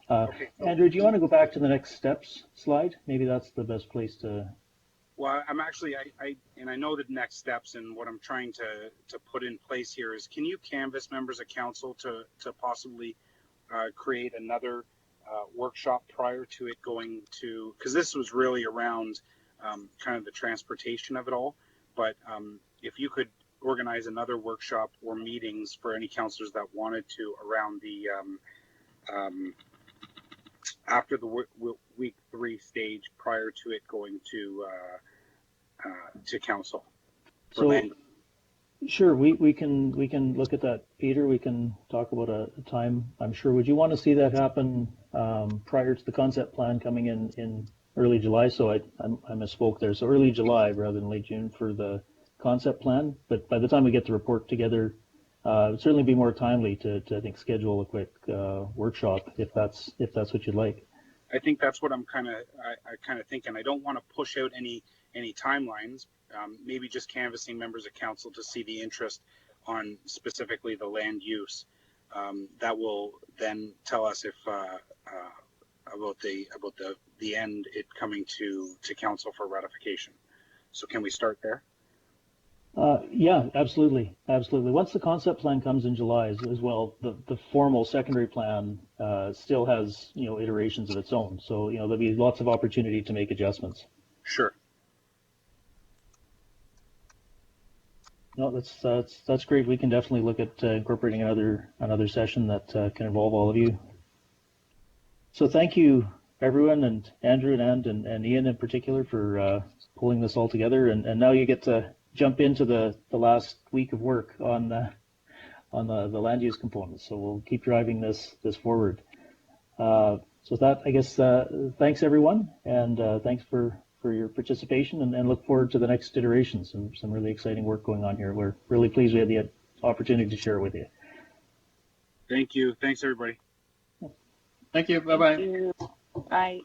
Okay. Andrew, do you want to go back to the next steps slide? Maybe that's the best place to. Well, I'm actually I know the next steps, and what I'm trying to put in place here is, can you canvass members of council to possibly create another workshop prior to it going to, because this was really around kind of the transportation of it all, but if you could organize another workshop or meetings for any councillors that wanted to around the after the week 3 stage prior to it going to council. So sure, we can look at that, Peter. We can talk about a time, I'm sure. Would you want to see that happen prior to the concept plan coming in early July? So I misspoke there. So early July rather than late June for the concept plan. But by the time we get the report together, it would certainly be more timely to I think schedule a quick workshop if that's what you'd like. I think that's what I'm kind of thinking. I don't want to push out any timelines. Maybe just canvassing members of council to see the interest on specifically the land use. That will then tell us if about the end it coming to council for ratification. So can we start there? Yeah, absolutely. Once the concept plan comes in July as well, the formal secondary plan still has iterations of its own. So there'll be lots of opportunity to make adjustments. Sure. No, that's great. We can definitely look at incorporating another session that can involve all of you. So thank you, everyone, and Andrew and Ian in particular for pulling this all together. And now you get to jump into the last week of work on the land use components. So we'll keep driving this forward. So with that, I guess thanks everyone, and thanks for your participation, and look forward to the next iterations. Some really exciting work going on here. We're really pleased we had the opportunity to share it with you. Thank you. Thanks, everybody. Thank you. Bye-bye. Thank you. Bye.